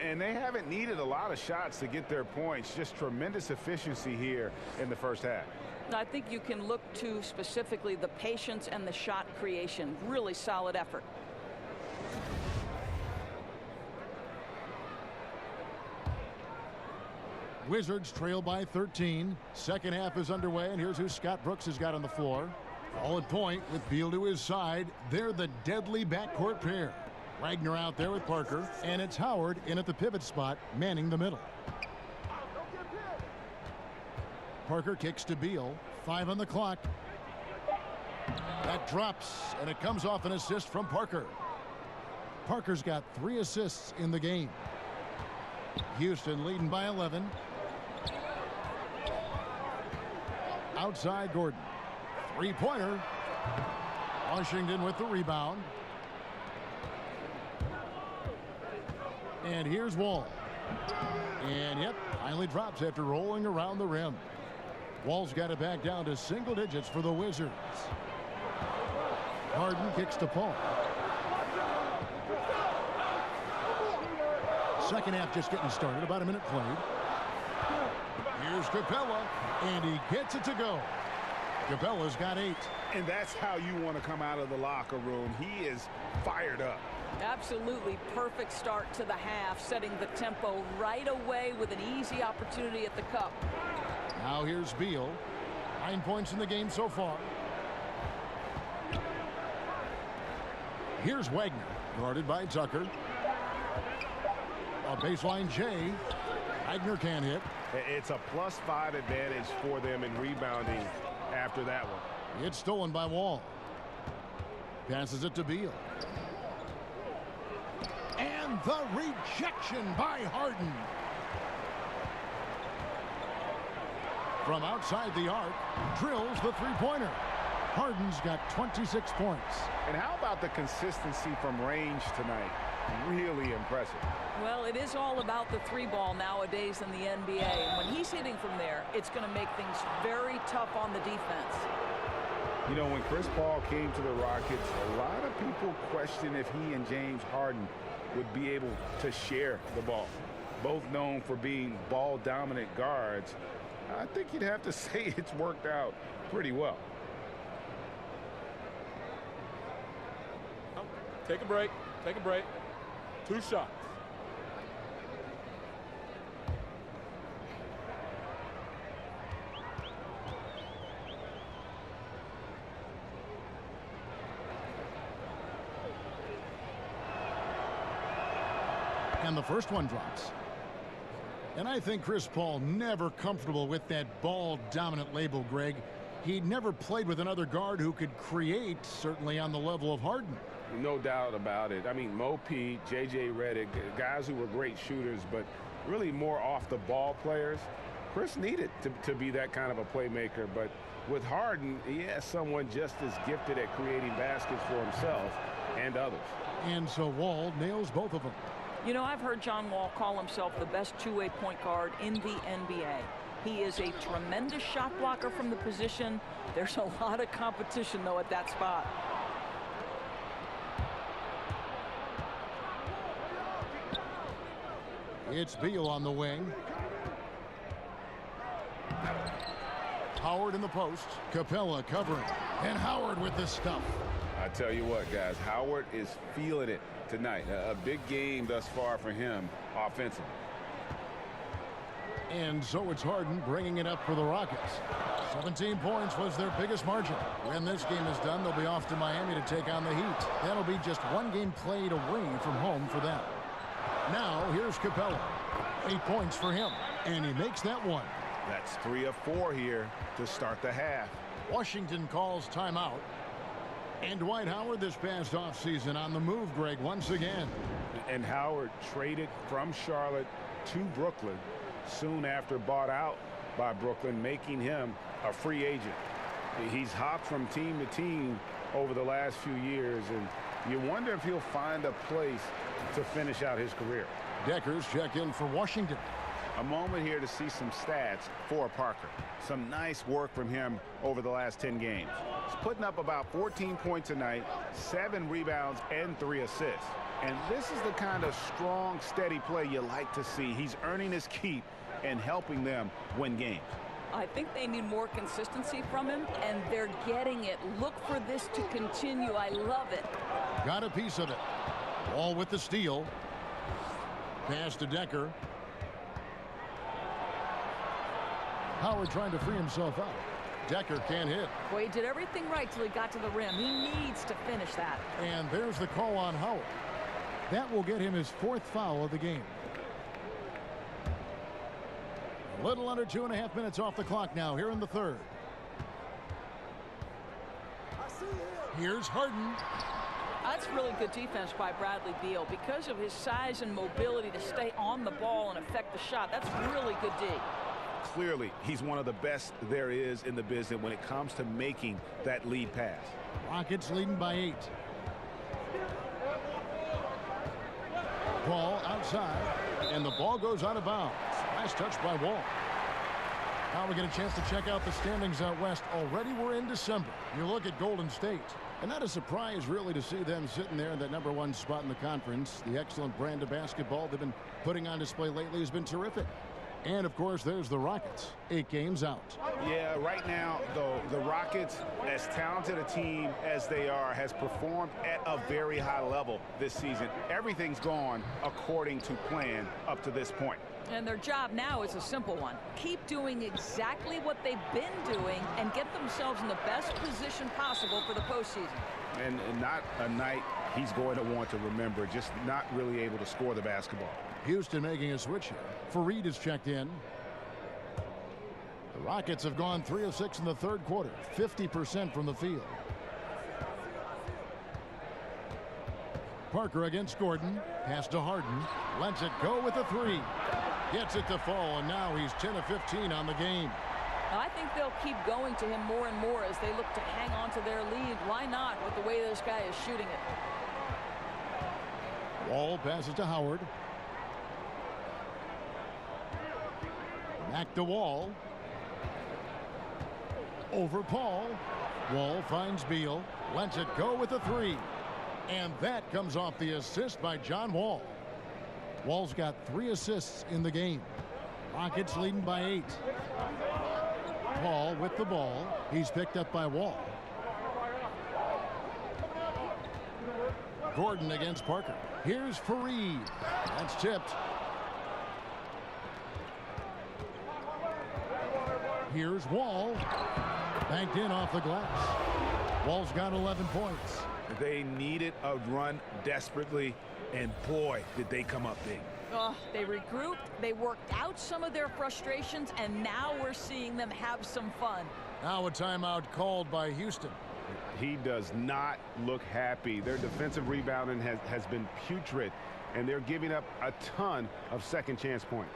K: And they haven't needed a lot of shots to get their points. Just tremendous efficiency here in the first half.
I: I think you can look to specifically the patience and the shot creation. Really solid effort.
F: Wizards trail by 13. Second half is underway, and here's who Scott Brooks has got on the floor. All at point with Beal to his side. They're the deadly backcourt pair. Wagner out there with Parker, and it's Howard in at the pivot spot, manning the middle. Parker kicks to Beal. 5 on the clock. That drops, and it comes off an assist from Parker. Parker's got 3 assists in the game. Houston leading by 11. Outside Gordon. 3-pointer. Washington with the rebound. And here's Wall. And yep, finally drops after rolling around the rim. Wall's got it back down to single digits for the Wizards. Harden kicks to Paul. Second half just getting started, about a minute played. Here's Capella, and he gets it to go. Capella's got 8.
K: And that's how you want to come out of the locker room. He is fired up.
I: Absolutely perfect start to the half, setting the tempo right away with an easy opportunity at the cup.
F: Now here's Beal. 9 points in the game so far. Here's Wagner, guarded by Tucker. A baseline J. Wagner can't hit.
K: It's a +5 advantage for them in rebounding after that one.
F: It's stolen by Wall. Passes it to Beal. And the rejection by Harden. From outside the arc, drills the 3-pointer. Harden's got 26 points.
K: And how about the consistency from range tonight? Really impressive.
I: Well, it is all about the 3-ball nowadays in the NBA. And when he's hitting from there, it's going to make things very tough on the defense.
K: You know, when Chris Paul came to the Rockets, a lot of people questioned if he and James Harden would be able to share the ball. Both known for being ball-dominant guards. I think you'd have to say it's worked out pretty well.
J: Take a break. Take a break. 2 shots.
F: And the first one drops. And I think Chris Paul never comfortable with that ball-dominant label, Greg. He'd never played with another guard who could create, certainly on the level of Harden.
G: No doubt about it. I mean, Mo P, J.J. Redick, guys who were great shooters, but really more off-the-ball players. Chris needed to be that kind of a playmaker, but with Harden, he has someone just as gifted at creating baskets for himself and others.
F: And so Wall nails both of them.
I: You know, I've heard John Wall call himself the best two-way point guard in the NBA. He is a tremendous shot blocker from the position. There's a lot of competition, though, at that spot.
F: It's Beal on the wing. Howard in the post. Capella covering. And Howard with the stuff.
G: I tell you what, guys, Howard is feeling it tonight. A big game thus far for him offensively.
F: And so it's Harden bringing it up for the Rockets. 17 points was their biggest margin. When this game is done, they'll be off to Miami to take on the Heat. That'll be just one game played away from home for them. Now, here's Capella. 8 points for him. And he makes that one.
K: That's 3 of 4 here to start the half.
F: Washington calls timeout. And Dwight Howard this past offseason on the move, Greg, once again.
G: And Howard traded from Charlotte to Brooklyn soon after bought out by Brooklyn, making him a free agent. He's hopped from team to team over the last few years, and you wonder if he'll find a place to finish out his career.
F: Deckers check in for Washington.
K: A moment here to see some stats for Parker. Some nice work from him over the last 10 games. He's putting up about 14 points a night, 7 rebounds, and 3 assists. And this is the kind of strong, steady play you like to see. He's earning his keep and helping them win games.
I: I think they need more consistency from him, and they're getting it. Look for this to continue. I love it.
F: Got a piece of it. Wall with the steal. Pass to Decker. Howard trying to free himself up. Decker can't hit.
I: Well, he did everything right till he got to the rim. He needs to finish that.
F: And there's the call on Howard. That will get him his 4th foul of the game. A little under 2.5 minutes off the clock now here in the third. Here's Harden.
I: That's really good defense by Bradley Beal. Because of his size and mobility to stay on the ball and affect the shot, that's really good D.
K: Clearly, he's one of the best there is in the business when it comes to making that lead pass.
F: Rockets leading by 8. Ball outside, and the ball goes out of bounds. Nice touch by Wall. Now we get a chance to check out the standings out west. Already we're in December. You look at Golden State, and not a surprise really to see them sitting there in that #1 spot in the conference. The excellent brand of basketball they've been putting on display lately has been terrific. And, of course, there's the Rockets, 8 games out.
K: Yeah, right now, though, the Rockets, as talented a team as they are, has performed at a very high level this season. Everything's gone according to plan up to this point.
I: And their job now is a simple one. Keep doing exactly what they've been doing and get themselves in the best position possible for the postseason.
K: And not a night he's going to want to remember, just not really able to score the basketball.
F: Houston making a switch here. Fareed is checked in. The Rockets have gone 3 of 6 in the third quarter, 50% from the field. Parker against Gordon. Pass to Harden. Lets it go with a 3. Gets it to fall, and now he's 10 of 15 on the game.
I: I think they'll keep going to him more and more as they look to hang on to their lead. Why not with the way this guy is shooting it?
F: Wall passes to Howard. Back to Wall. Over Paul. Wall finds Beal. Lets it go with a 3. And that comes off the assist by John Wall. Wall's got 3 assists in the game. Rockets leading by 8. Paul with the ball. He's picked up by Wall. Gordon against Parker. Here's Fareed. That's tipped. Here's Wall. Banked in off the glass. Wall's got 11 points.
K: They needed a run desperately, and boy, did they come up big.
I: They regrouped, they worked out some of their frustrations, and now we're seeing them have some fun.
F: Now a timeout called by Houston.
K: He does not look happy. Their defensive rebounding has been putrid, and they're giving up a ton of second chance points.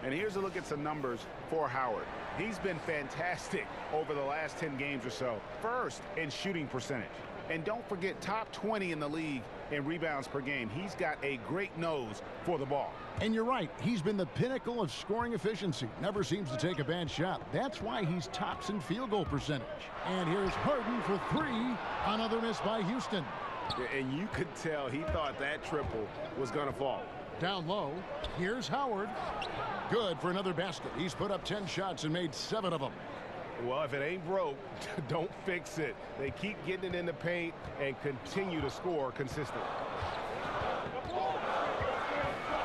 K: And here's a look at some numbers for Howard. He's been fantastic over the last 10 games or so. First in shooting percentage. And don't forget, top 20 in the league in rebounds per game. He's got a great nose for the ball.
F: And you're right. He's been the pinnacle of scoring efficiency. Never seems to take a bad shot. That's why he's tops in field goal percentage. And here's Harden for three. Another miss by Houston.
K: And you could tell he thought that triple was going to fall.
F: Down low, here's Howard. Good for another basket. He's put up 10 shots and made 7 of them.
K: Well, if it ain't broke, don't fix it. They keep getting it in the paint and continue to score consistently.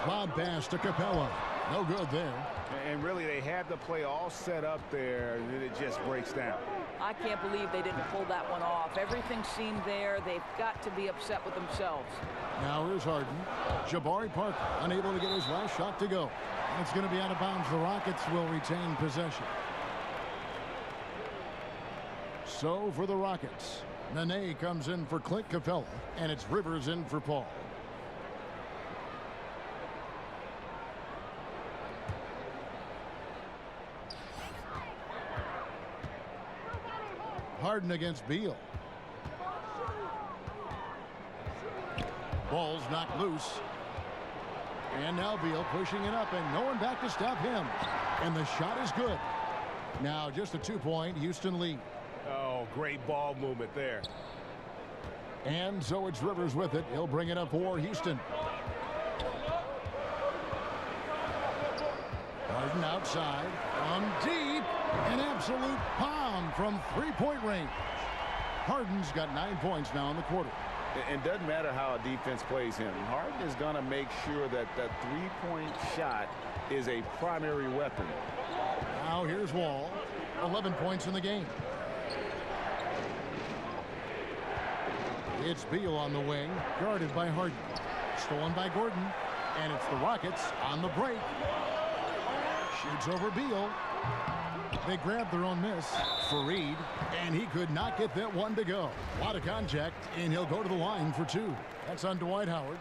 F: Lob pass to Capella. No good there.
K: And really, they had the play all set up there, and then it just breaks down.
I: I can't believe they didn't pull that one off. Everything seemed there. They've got to be upset with themselves.
F: Now here's Harden. Jabari Parker unable to get his last shot to go. It's going to be out of bounds. The Rockets will retain possession. So for the Rockets, Nene comes in for Clint Capella, and it's Rivers in for Paul. Harden against Beal. Ball's knocked loose. And now Beal pushing it up, and no one back to stop him. And the shot is good. Now just a 2-point Houston lead.
K: Oh, great ball movement there.
F: And so it's Rivers with it. He'll bring it up for Houston. Harden outside. From deep. An absolute pound from 3-point range. Harden's got 9 points now in the quarter.
G: It doesn't matter how a defense plays him. Harden is going to make sure that that 3-point shot is a primary weapon.
F: Now here's Wall. 11 points in the game. It's Beal on the wing, guarded by Harden. Stolen by Gordon. And it's the Rockets on the break. Shoots over Beal. They grabbed their own miss. Fareed, and he could not get that one to go. A lot of contact, and he'll go to the line for 2. That's on Dwight Howard.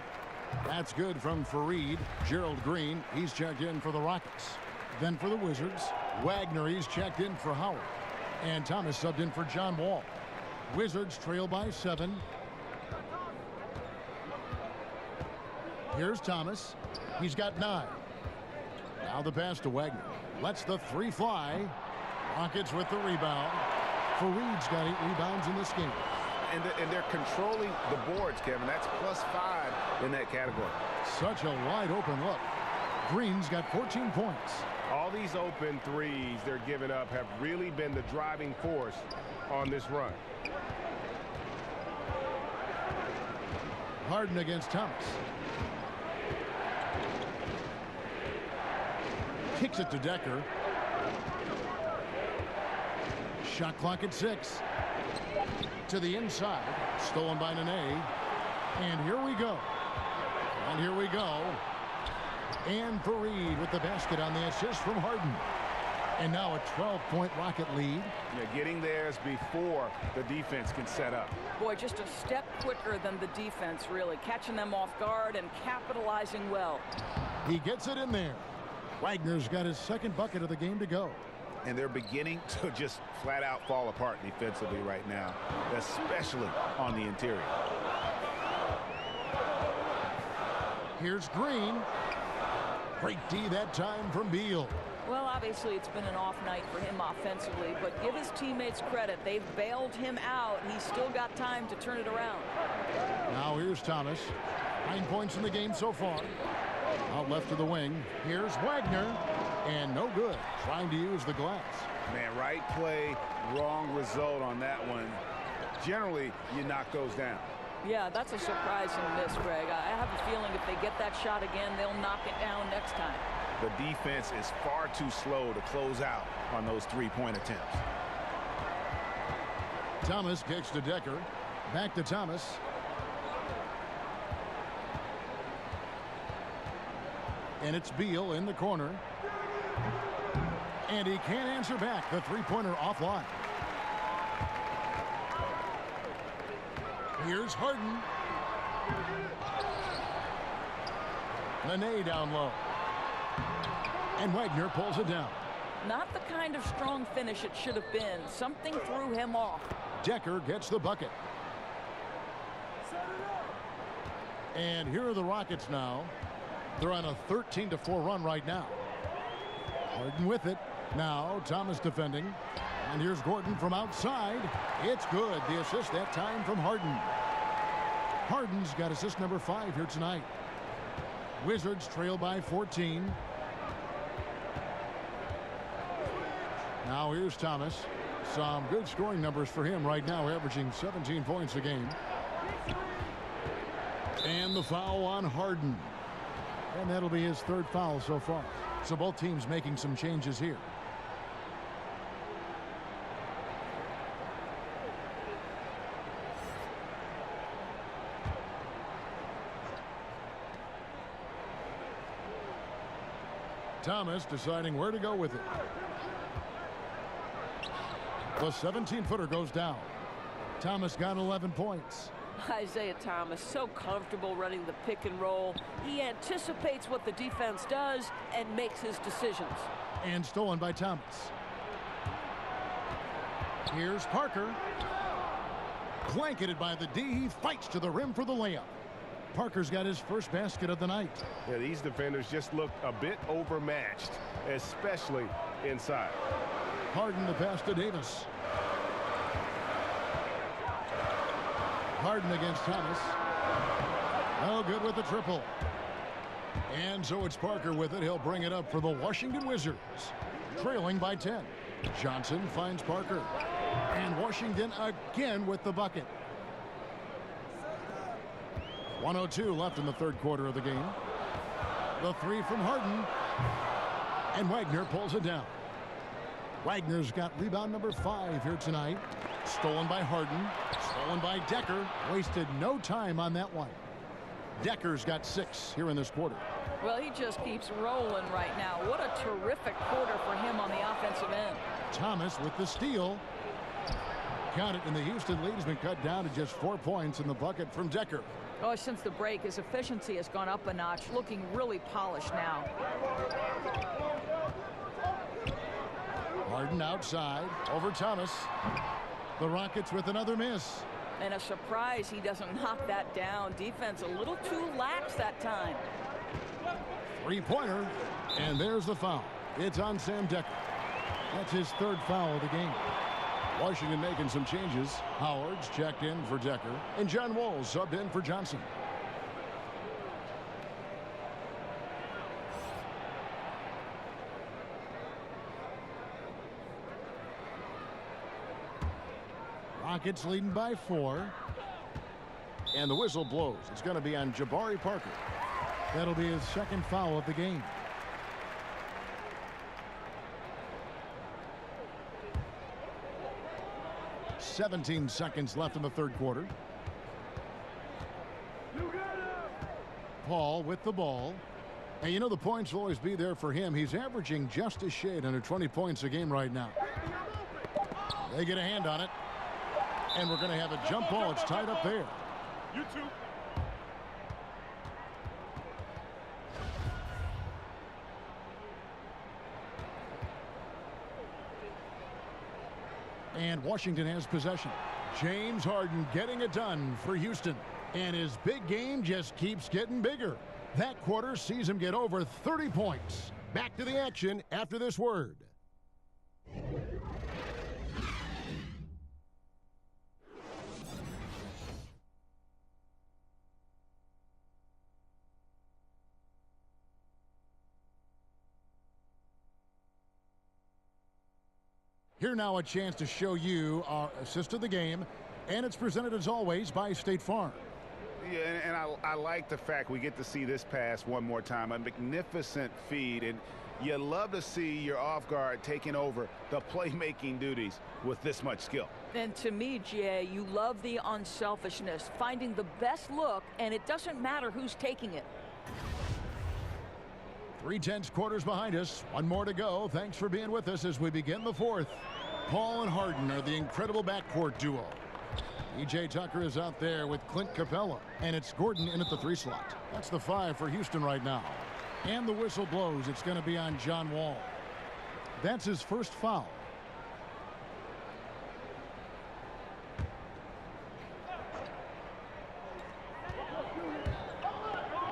F: That's good from Fareed. Gerald Green, he's checked in for the Rockets. Then for the Wizards, Wagner, he's checked in for Howard. And Thomas subbed in for John Wall. Wizards trail by 7. Here's Thomas. He's got 9. Now the pass to Wagner. Lets the 3 fly. Rockets with the rebound. Fareed's got 8 rebounds in this game.
K: And they're controlling the boards, Kevin. That's +5 in that category.
F: Such a wide open look. Green's got 14 points.
K: All these open threes they're giving up have really been the driving force on this run.
F: Harden against Thomas. Kicks it to Decker. Shot clock at 6. To the inside. Stolen by Nene. And here we go. And here we go. And Fareed with the basket on the assist from Harden. And now a 12-point Rocket lead.
K: Yeah, getting theirs before the defense can set up.
I: Boy, just a step quicker than the defense, really. Catching them off guard and capitalizing well.
F: He gets it in there. Wagner's got his second bucket of the game to go.
K: And they're beginning to just flat out fall apart defensively right now, especially on the interior.
F: Here's Green. Great D that time from Beal.
I: Well, obviously it's been an off night for him offensively, but give his teammates credit. They've bailed him out. He's still got time to turn it around.
F: Now here's Thomas. 9 points in the game so far. Out left to the wing. Here's Wagner. And no good. Trying to use the glass.
K: Man, right play, wrong result on that one. Generally, you knock those down.
I: Yeah, that's a surprising miss, Greg. I have a feeling if they get that shot again, they'll knock it down next time.
K: The defense is far too slow to close out on those 3-point attempts.
F: Thomas kicks to Decker. Back to Thomas. And it's Beal in the corner. And he can't answer back. The three-pointer offline. Here's Harden. Nene down low. And Wagner pulls it down.
I: Not the kind of strong finish it should have been. Something threw him off.
F: Decker gets the bucket. And here are the Rockets now. They're on a 13-4 run right now. Harden with it. Now Thomas defending. And here's Gordon from outside. It's good. The assist that time from Harden. Harden's got assist number 5 here tonight. Wizards trail by 14. Now here's Thomas. Some good scoring numbers for him right now, averaging 17 points a game. And the foul on Harden. And that'll be his 3rd foul so far. So both teams making some changes here. Thomas deciding where to go with it. The 17-footer goes down. Thomas got 11 points.
L: Isaiah Thomas, so comfortable running the pick and roll. He anticipates what the defense does and makes his decisions.
F: And stolen by Thomas. Here's Parker. Blanketed by the D. He fights to the rim for the layup. Parker's got his first basket of the night.
N: Yeah, these defenders just looked a bit overmatched, especially inside.
F: Harden the pass to Davis. Harden against Thomas. Oh, good with the triple. And so it's Parker with it. He'll bring it up for the Washington Wizards. Trailing by 10. Johnson finds Parker. And Washington again with the bucket. 1:02 left in the 3rd quarter of the game. The 3 from Harden. And Wagner pulls it down. Wagner's got rebound number 5 here tonight. Stolen by Harden. Stolen by Decker. Wasted no time on that one. Decker's got 6 here in this quarter.
I: Well, he just keeps rolling right now. What a terrific quarter for him on the offensive end.
F: Thomas with the steal. Count it, and the Houston lead has been cut down to just 4 points in the bucket from Decker.
I: Oh, since the break, his efficiency has gone up a notch, looking really polished now.
F: Harden outside over Thomas. The Rockets with another miss.
I: And a surprise he doesn't knock that down. Defense a little too lax that time.
F: 3-pointer. And there's the foul. It's on Sam Decker. That's his 3rd foul of the game. Washington making some changes. Howard's checked in for Decker. And John Wall's subbed in for Johnson. Rockets leading by 4. And the whistle blows. It's going to be on Jabari Parker. That'll be his 2nd foul of the game. .17 seconds left in the 3rd quarter. Paul with the ball. And you know the points will always be there for him. He's averaging just a shade under 20 points a game right now. They get a hand on it. And we're going to have a jump ball. It's tied up there.
J: You two.
F: And Washington has possession. James Harden getting it done for Houston. And his big game just keeps getting bigger. That quarter sees him get over 30 points. Back to the action after this word. Here now a chance to show you our assist of the game, and it's presented as always by State Farm.
K: Yeah, and I like the fact we get to see this pass one more time. A magnificent feed, and you love to see your off guard taking over the playmaking duties with this much skill.
I: And to me, Jay, you love the unselfishness, finding the best look, and it doesn't matter who's taking it.
F: 3/10 quarters behind us. One more to go. Thanks for being with us as we begin the fourth. Paul and Harden are the incredible backcourt duo. E.J. Tucker is out there with Clint Capella, and it's Gordon in at the 3 slot. That's the 5 for Houston right now. And the whistle blows. It's going to be on John Wall. That's his first foul.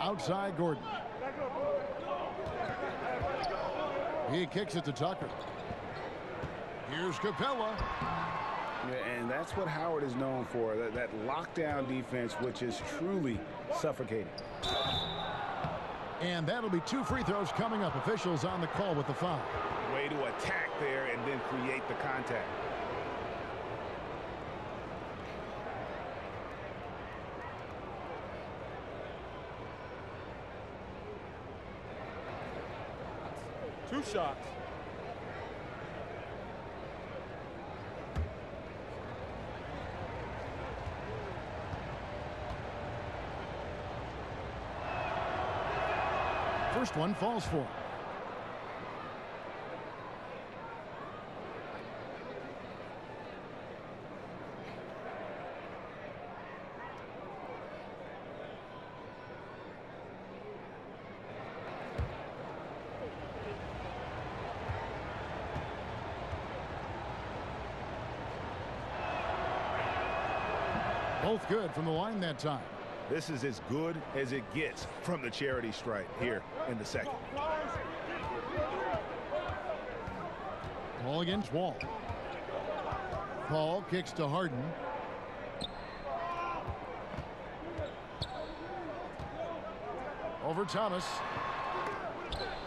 F: Outside Gordon. He kicks it to Tucker. Here's Capella.
G: Yeah, and that's what Howard is known for, that lockdown defense, which is truly suffocating.
F: And that'll be 2 free throws coming up. Officials on the call with the foul.
G: Way to attack there and then create the contact.
J: Two shots.
F: First one falls for him. Both good from the line that time.
N: This is as good as it gets from the charity stripe here in the second.
F: Ball against Wall. Paul kicks to Harden. Over Thomas.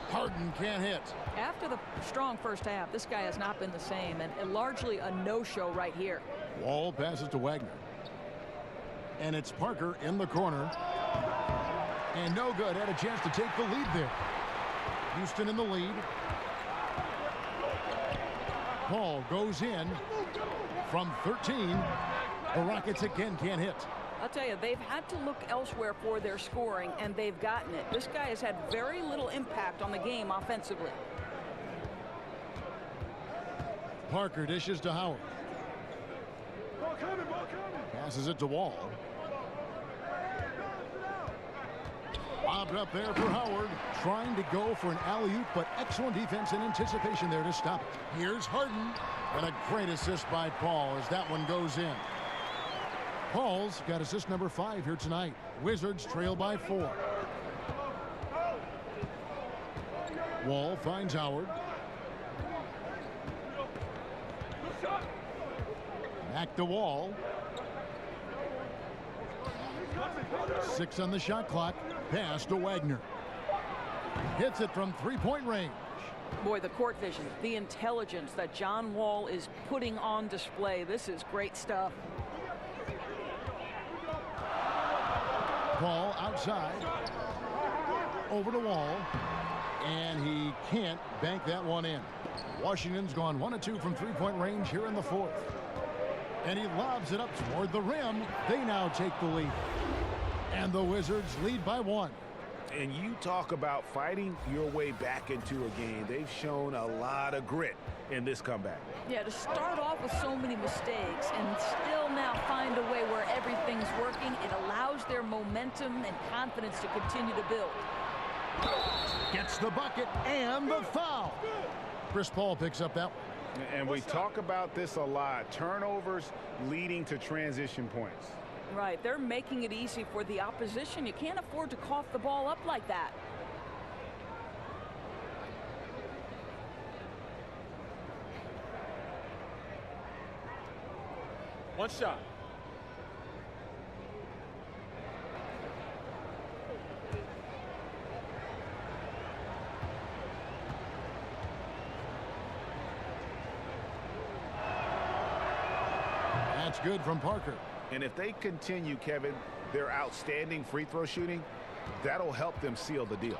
F: Harden can't hit.
I: After the strong first half, this guy has not been the same, and largely a no-show right here.
F: Wall passes to Wagner. And it's Parker in the corner. And no good. Had a chance to take the lead there. Houston in the lead. Paul goes in from 13. The Rockets again can't hit.
I: I'll tell you, they've had to look elsewhere for their scoring, and they've gotten it. This guy has had very little impact on the game offensively.
F: Parker dishes to Howard. Passes it to Wall. Lobbed up there for Howard. Trying to go for an alley-oop, but excellent defense and anticipation there to stop it. Here's Harden. And a great assist by Paul as that one goes in. Paul's got assist number 5 here tonight. Wizards trail by 4. Wall finds Howard. Back to Wall. 6 on the shot clock. Pass to Wagner. Hits it from 3-point range.
I: Boy, the court vision, the intelligence that John Wall is putting on display. This is great stuff.
F: Paul outside. Over to Wall. And he can't bank that one in. Washington's gone 1 of 2 from 3-point range here in the 4th. And he lobs it up toward the rim. They now take the lead. And the Wizards lead by 1.
G: And you talk about fighting your way back into a game. They've shown a lot of grit in this comeback.
I: Yeah, to start off with so many mistakes and still now find a way where everything's working, it allows their momentum and confidence to continue to build.
F: Gets the bucket and the foul. Chris Paul picks up that one.
G: And we talk about this a lot. Turnovers leading to transition points.
I: Right, they're making it easy for the opposition. You can't afford to cough the ball up like that.
J: One shot.
F: That's good from Parker.
G: And if they continue, Kevin, their outstanding free throw shooting, that'll help them seal the deal.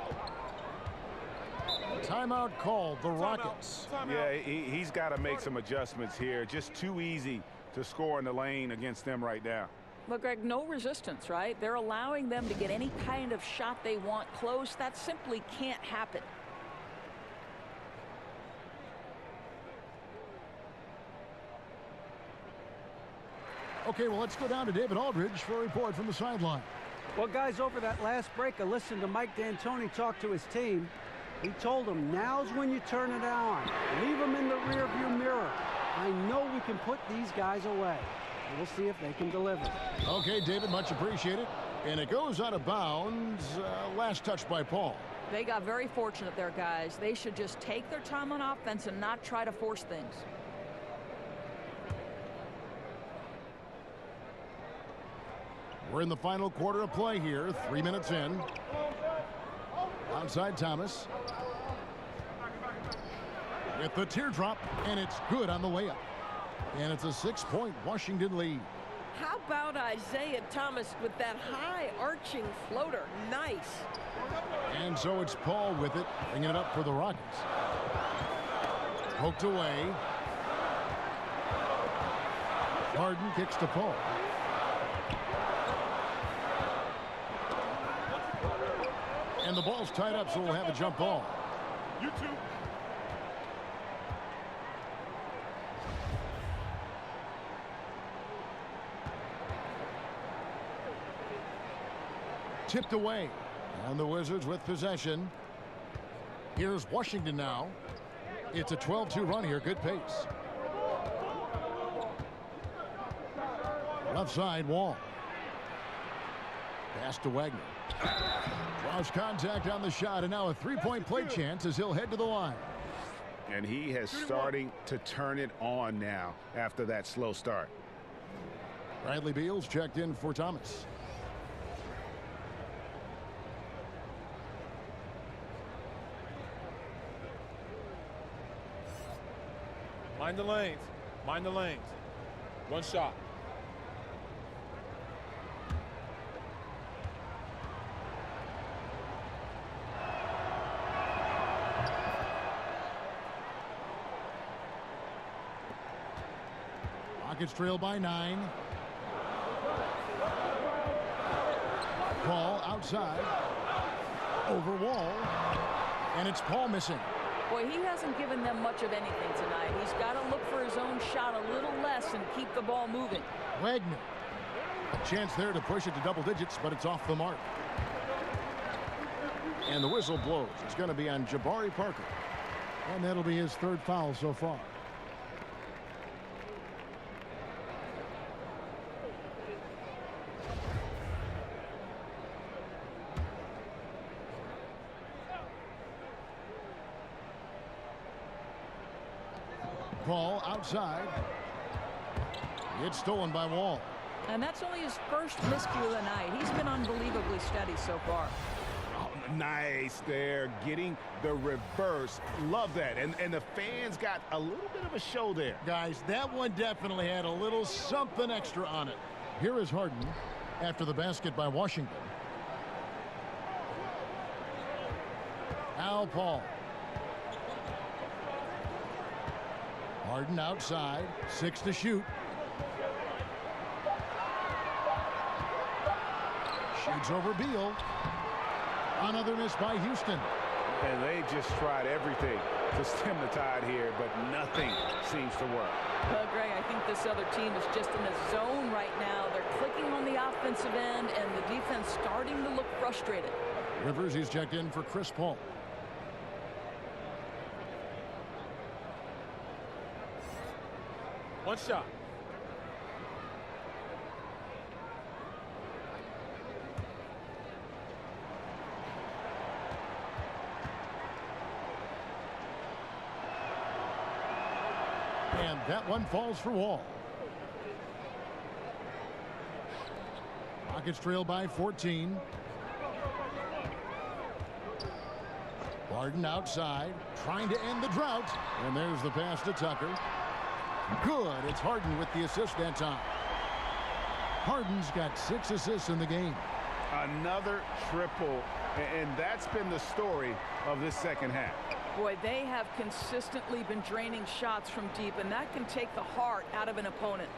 F: Timeout called, the Rockets.
G: Yeah, he's got to make some adjustments here. Just too easy to score in the lane against them right now.
I: But, Greg, no resistance, right? They're allowing them to get any kind of shot they want close. That simply can't happen.
F: Okay, well, let's go down to David Aldridge for a report from the sideline.
H: Well, guys, over that last break, I listened to Mike D'Antoni talk to his team. He told them, now's when you turn it on. Leave them in the rearview mirror. I know we can put these guys away. We'll see if they can deliver.
F: Okay, David, much appreciated. And it goes out of bounds. Last touch by Paul.
I: They got very fortunate there, guys. They should just take their time on offense and not try to force things.
F: We're in the final quarter of play here, 3 minutes in. Outside Thomas. With the teardrop, and it's good on the way up. And it's a 6-point Washington lead.
L: How about Isaiah Thomas with that high arching floater? Nice.
F: And so it's Paul with it, bringing it up for the Rockets. Poked away. Harden kicks to Paul. And the ball's tied up, so we'll have a jump ball.
J: You two.
F: Tipped away. And the Wizards with possession. Here's Washington now. It's a 12-2 run here. Good pace. Left side, Wall. Pass to Wagner. Draws contact on the shot, and now a three-point play chance as he'll head to the line.
K: And he has starting to turn it on now after that slow start.
F: Bradley Beal's checked in for Thomas.
J: Mind the lanes. Mind the lanes. One shot.
F: Rockets trail by 9. Paul outside. Over Wall. And it's Paul missing.
I: Boy, he hasn't given them much of anything tonight. He's got to look for his own shot a little less and keep the ball moving.
F: Wagner. A chance there to push it to double digits, but it's off the mark. And the whistle blows. It's going to be on Jabari Parker. And that'll be his third foul so far. Paul outside. It's stolen by Wall.
I: And that's only his first miscue of the night. He's been unbelievably steady so far.
K: Oh, nice there, getting the reverse. Love that. And the fans got a little bit of a show there.
F: Guys, that one definitely had a little something extra on it. Here is Harden after the basket by Washington. Al Paul. Harden outside, 6 to shoot. Shoots over Beal. Another miss by Houston.
K: And they just tried everything to stem the tide here, but nothing seems to work.
I: Well, Greg, I think this other team is just in a zone right now. They're clicking on the offensive end, and the defense starting to look frustrated.
F: Rivers, he's checked in for Chris Paul.
J: One shot.
F: And that one falls for Wall. Rockets trail by 14. Harden outside, trying to end the drought. And there's the pass to Tucker. Good. It's Harden with the assist that time. Harden's got 6 assists in the game.
K: Another triple, and that's been the story of this second half.
I: Boy, they have consistently been draining shots from deep, and that can take the heart out of an opponent.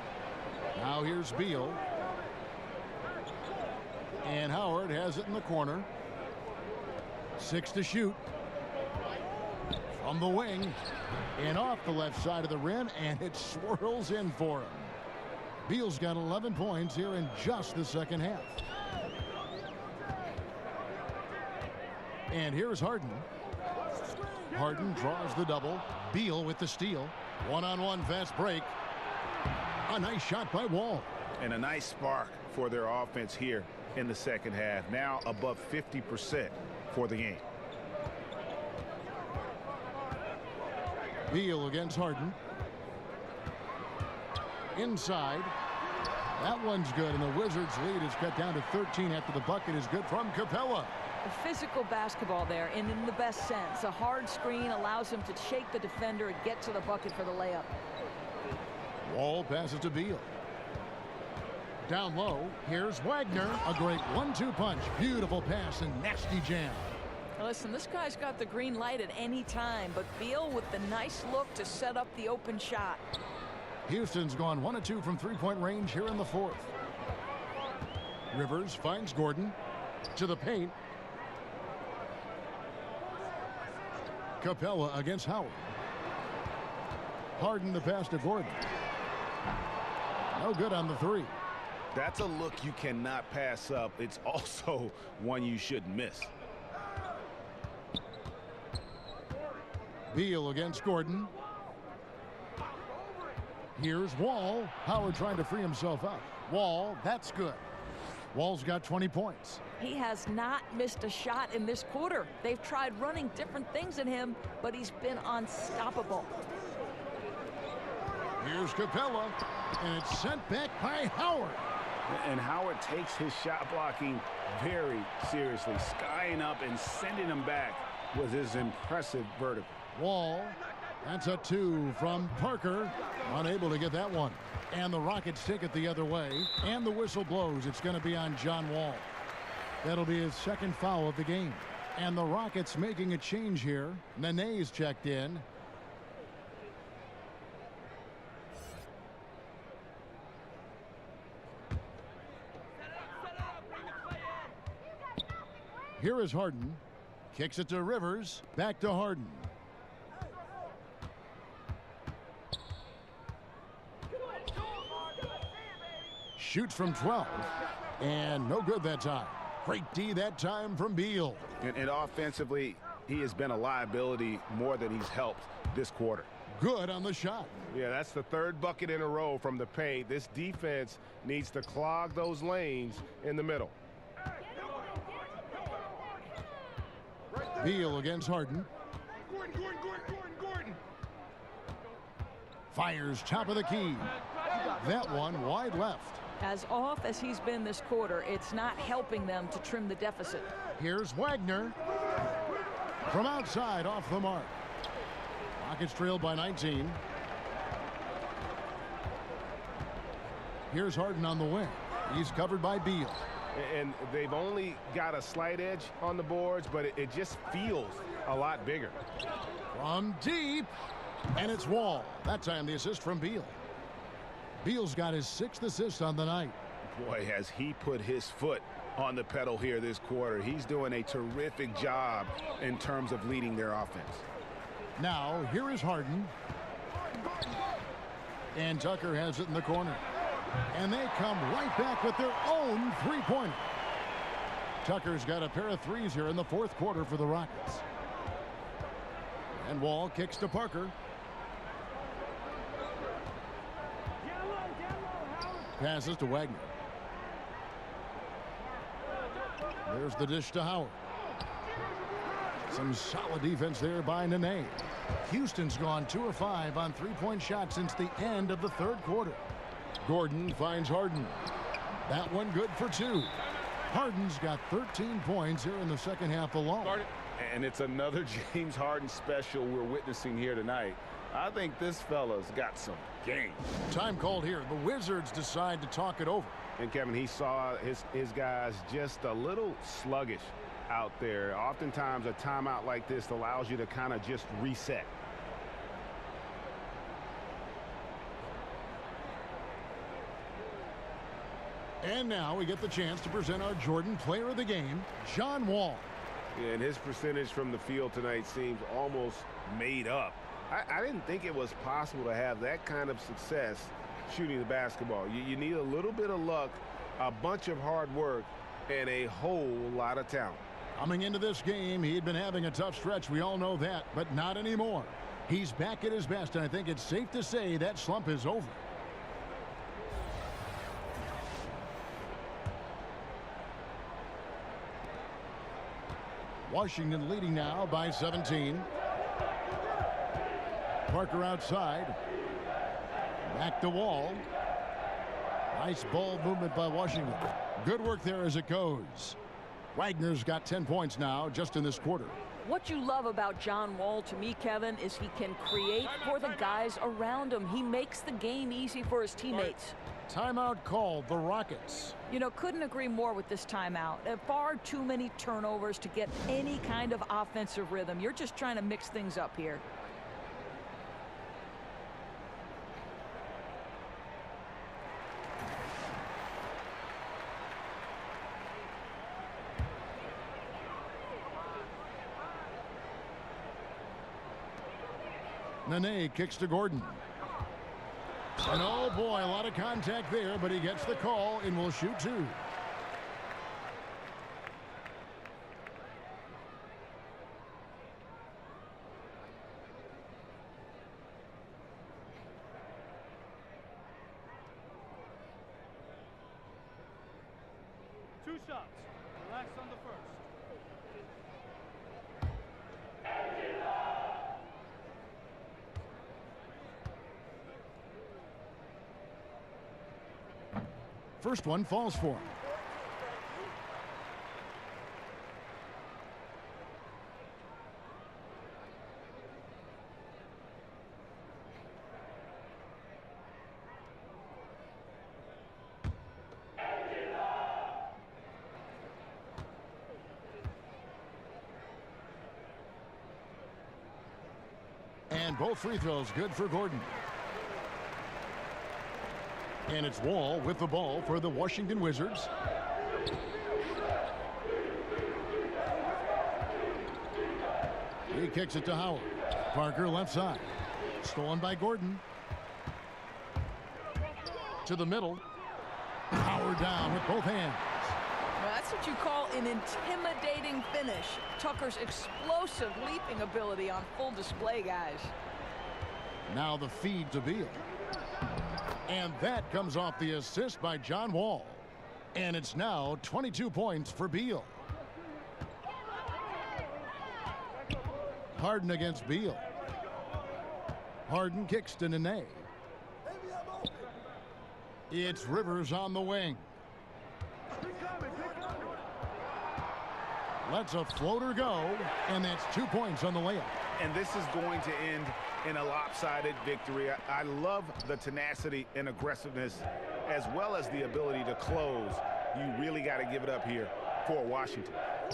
F: Now here's Beal. And Howard has it in the corner. 6 to shoot. From the wing. And off the left side of the rim, and it swirls in for him. Beal's got 11 points here in just the second half. And here's Harden. Harden draws the double. Beal with the steal. One-on-one fast break. A nice shot by Wall.
K: And a nice spark for their offense here in the second half. Now above 50% for the game.
F: Beal against Harden. Inside. That one's good, and the Wizards' lead is cut down to 13 after the bucket is good from Capella.
I: Physical basketball there, and in the best sense. A hard screen allows him to shake the defender and get to the bucket for the layup.
F: Wall passes to Beal. Down low, here's Wagner. A great 1-2 punch. Beautiful pass and nasty jam.
I: Now listen, this guy's got the green light at any time, but Beal with the nice look to set up the open shot.
F: Houston's gone 1 of 2 from three-point range here in the fourth. Rivers finds Gordon to the paint. Capella against Howard. Harden the pass to Gordon. No good on the three.
K: That's a look you cannot pass up. It's also one you shouldn't miss.
F: Beal against Gordon. Here's Wall. Howard trying to free himself up. Wall, that's good. Wall's got 20 points.
I: He has not missed a shot in this quarter. They've tried running different things at him, but he's been unstoppable.
F: Here's Capella, and it's sent back by Howard.
K: And Howard takes his shot blocking very seriously. Skying up and sending him back with his impressive vertical.
F: Wall, that's a 2 from Parker. Unable to get that one. And the Rockets take it the other way. And the whistle blows. It's going to be on John Wall. That'll be his second foul of the game. And the Rockets making a change here. Nene's checked in. Here is Harden. Kicks it to Rivers. Back to Harden. Shoots from 12. And no good that time. Great D that time from Beal.
K: And offensively, he has been a liability more than he's helped this quarter.
F: Good on the shot.
N: Yeah, that's the third bucket in a row from the paint. This defense needs to clog those lanes in the middle.
F: Beal against Harden.
D: Gordon.
F: Fires top of the key. That one wide left.
I: As off as he's been this quarter, it's not helping them to trim the deficit.
F: Here's Wagner. From outside, off the mark. Rockets trailed by 19. Here's Harden on the wing. He's covered by Beal.
N: And they've only got a slight edge on the boards, but it just feels a lot bigger.
F: From deep, and it's Wall. That time the assist from Beal. Beal's got his 6th assist on the night.
K: Boy, has he put his foot on the pedal here this quarter. He's doing a terrific job in terms of leading their offense.
F: Now, here is Harden. And Tucker has it in the corner. And they come right back with their own three-pointer. Tucker's got a pair of threes here in the fourth quarter for the Rockets. And Wall kicks to Parker. Passes to Wagner. There's the dish to Howard. Some solid defense there by Nene. Houston's gone 2 of 5 on three-point shots since the end of the third quarter. Gordon finds Harden. That one good for 2. Harden's got 13 points here in the second half alone.
K: And it's another James Harden special we're witnessing here tonight. I think this fella's got some game.
F: Time called here. The Wizards decide to talk it over.
N: And Kevin, he saw his guys just a little sluggish out there. Oftentimes a timeout like this allows you to kind of just reset.
F: And now we get the chance to present our Jordan Player of the Game, John Wall.
N: Yeah, and his percentage from the field tonight seems almost made up. I didn't think it was possible to have that kind of success
K: shooting the basketball. You need a little bit of luck, a bunch of hard work, and a whole lot of talent.
F: Coming into this game, he had been having a tough stretch. We all know that, but not anymore. He's back at his best, and I think it's safe to say that slump is over. Washington leading now by 17. Parker outside. Back to Wall. Nice ball movement by Washington. Good work there as it goes. Wagner's got 10 points now just in this quarter.
I: What you love about John Wall, to me, Kevin, is he can create for the guys around him. He makes the game easy for his teammates.
F: Timeout called, the Rockets.
I: You know, couldn't agree more with this timeout. Far too many turnovers to get any kind of offensive rhythm. You're just trying to mix things up here.
F: Nene kicks to Gordon. And oh boy, a lot of contact there, but he gets the call and will shoot two.
P: Two shots. Relax on the first.
F: First one falls for him. And both free throws good for Gordon. And it's Wall with the ball for the Washington Wizards. He kicks it to Howard. Parker left side. Stolen by Gordon. To the middle. Howard down with both hands.
I: Well, that's what you call an intimidating finish. Tucker's explosive leaping ability on full display, guys.
F: Now the feed to Beal. And that comes off the assist by John Wall. And it's now 22 points for Beal. Harden against Beal. Harden kicks to Nene. It's Rivers on the wing. Lets a floater go, and that's 2 points on the layup.
K: And this is going to end in a lopsided victory. I love the tenacity and aggressiveness, as well as the ability to close. You really got to give it up here for Washington.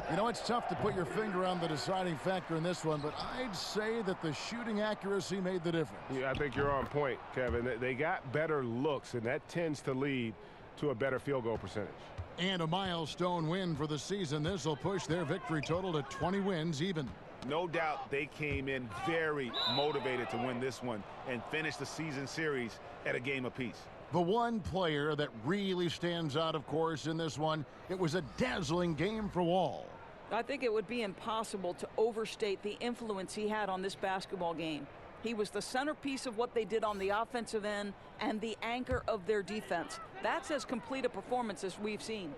F: You know, it's tough to put your finger on the deciding factor in this one, but I'd say that the shooting accuracy made the difference.
N: Yeah, I think you're on point, Kevin. They got better looks, and that tends to lead to a better field goal percentage.
F: And a milestone win for the season. This will push their victory total to 20 wins even.
K: No doubt they came in very motivated to win this one and finish the season series at a game apiece.
F: The one player that really stands out, of course, in this one, it was a dazzling game for Wall.
I: I think it would be impossible to overstate the influence he had on this basketball game. He was the centerpiece of what they did on the offensive end and the anchor of their defense. That's as complete a performance as we've seen.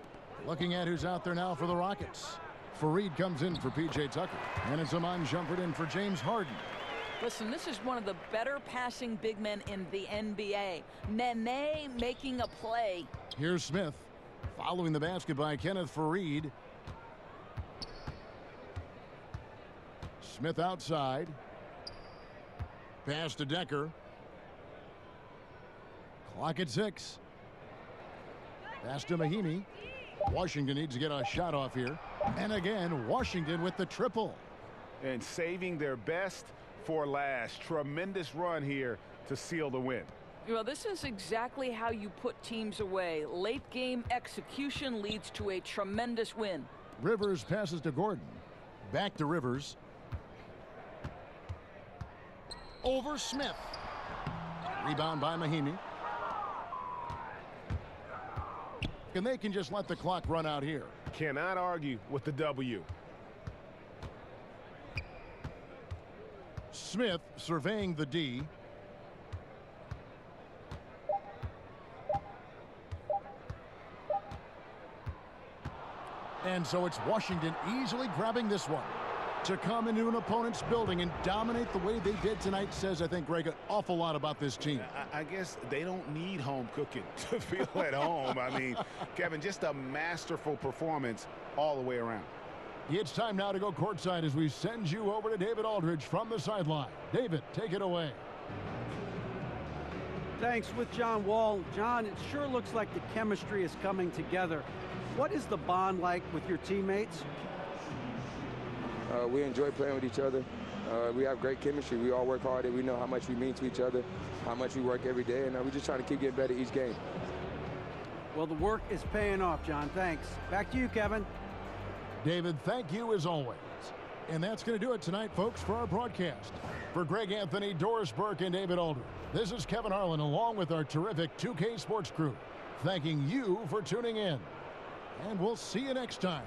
F: Looking at who's out there now for the Rockets. Fareed comes in for P.J. Tucker. And it's Amon Shumpert in for James Harden.
I: Listen, this is one of the better passing big men in the NBA. Nene making a play.
F: Here's Smith. Following the basket by Kenneth Fareed. Smith outside. Pass to Decker. Clock at 6. Pass to Mahimi. Washington needs to get a shot off here. And again, Washington with the triple.
K: And saving their best for last. Tremendous run here to seal the win.
I: Well, this is exactly how you put teams away. Late game execution leads to a tremendous win.
F: Rivers passes to Gordon. Back to Rivers. Over Smith. Rebound by Mahimi. and they can just let the clock run out here.
N: Cannot argue with the W.
F: Smith surveying the D. And so it's Washington easily grabbing this one. To come into an opponent's building and dominate the way they did tonight says, I think, Greg, an awful lot about this team.
K: I guess they don't need home cooking to feel at home. I mean, Kevin, just a masterful performance all the way around.
F: It's time now to go courtside as we send you over to David Aldridge from the sideline. David, take it away.
H: Thanks. With John Wall. John, it sure looks like the chemistry is coming together. What is the bond like with your teammates?
M: We enjoy playing with each other. We have great chemistry. We all work hard, and we know how much we mean to each other, how much we work every day, and we're just trying to keep getting better each game.
H: Well, the work is paying off, John. Thanks. Back to you, Kevin.
F: David, thank you as always. And that's going to do it tonight, folks, for our broadcast. For Greg Anthony, Doris Burke, and David Aldridge, this is Kevin Harlan along with our terrific 2K Sports crew, thanking you for tuning in. And we'll see you next time.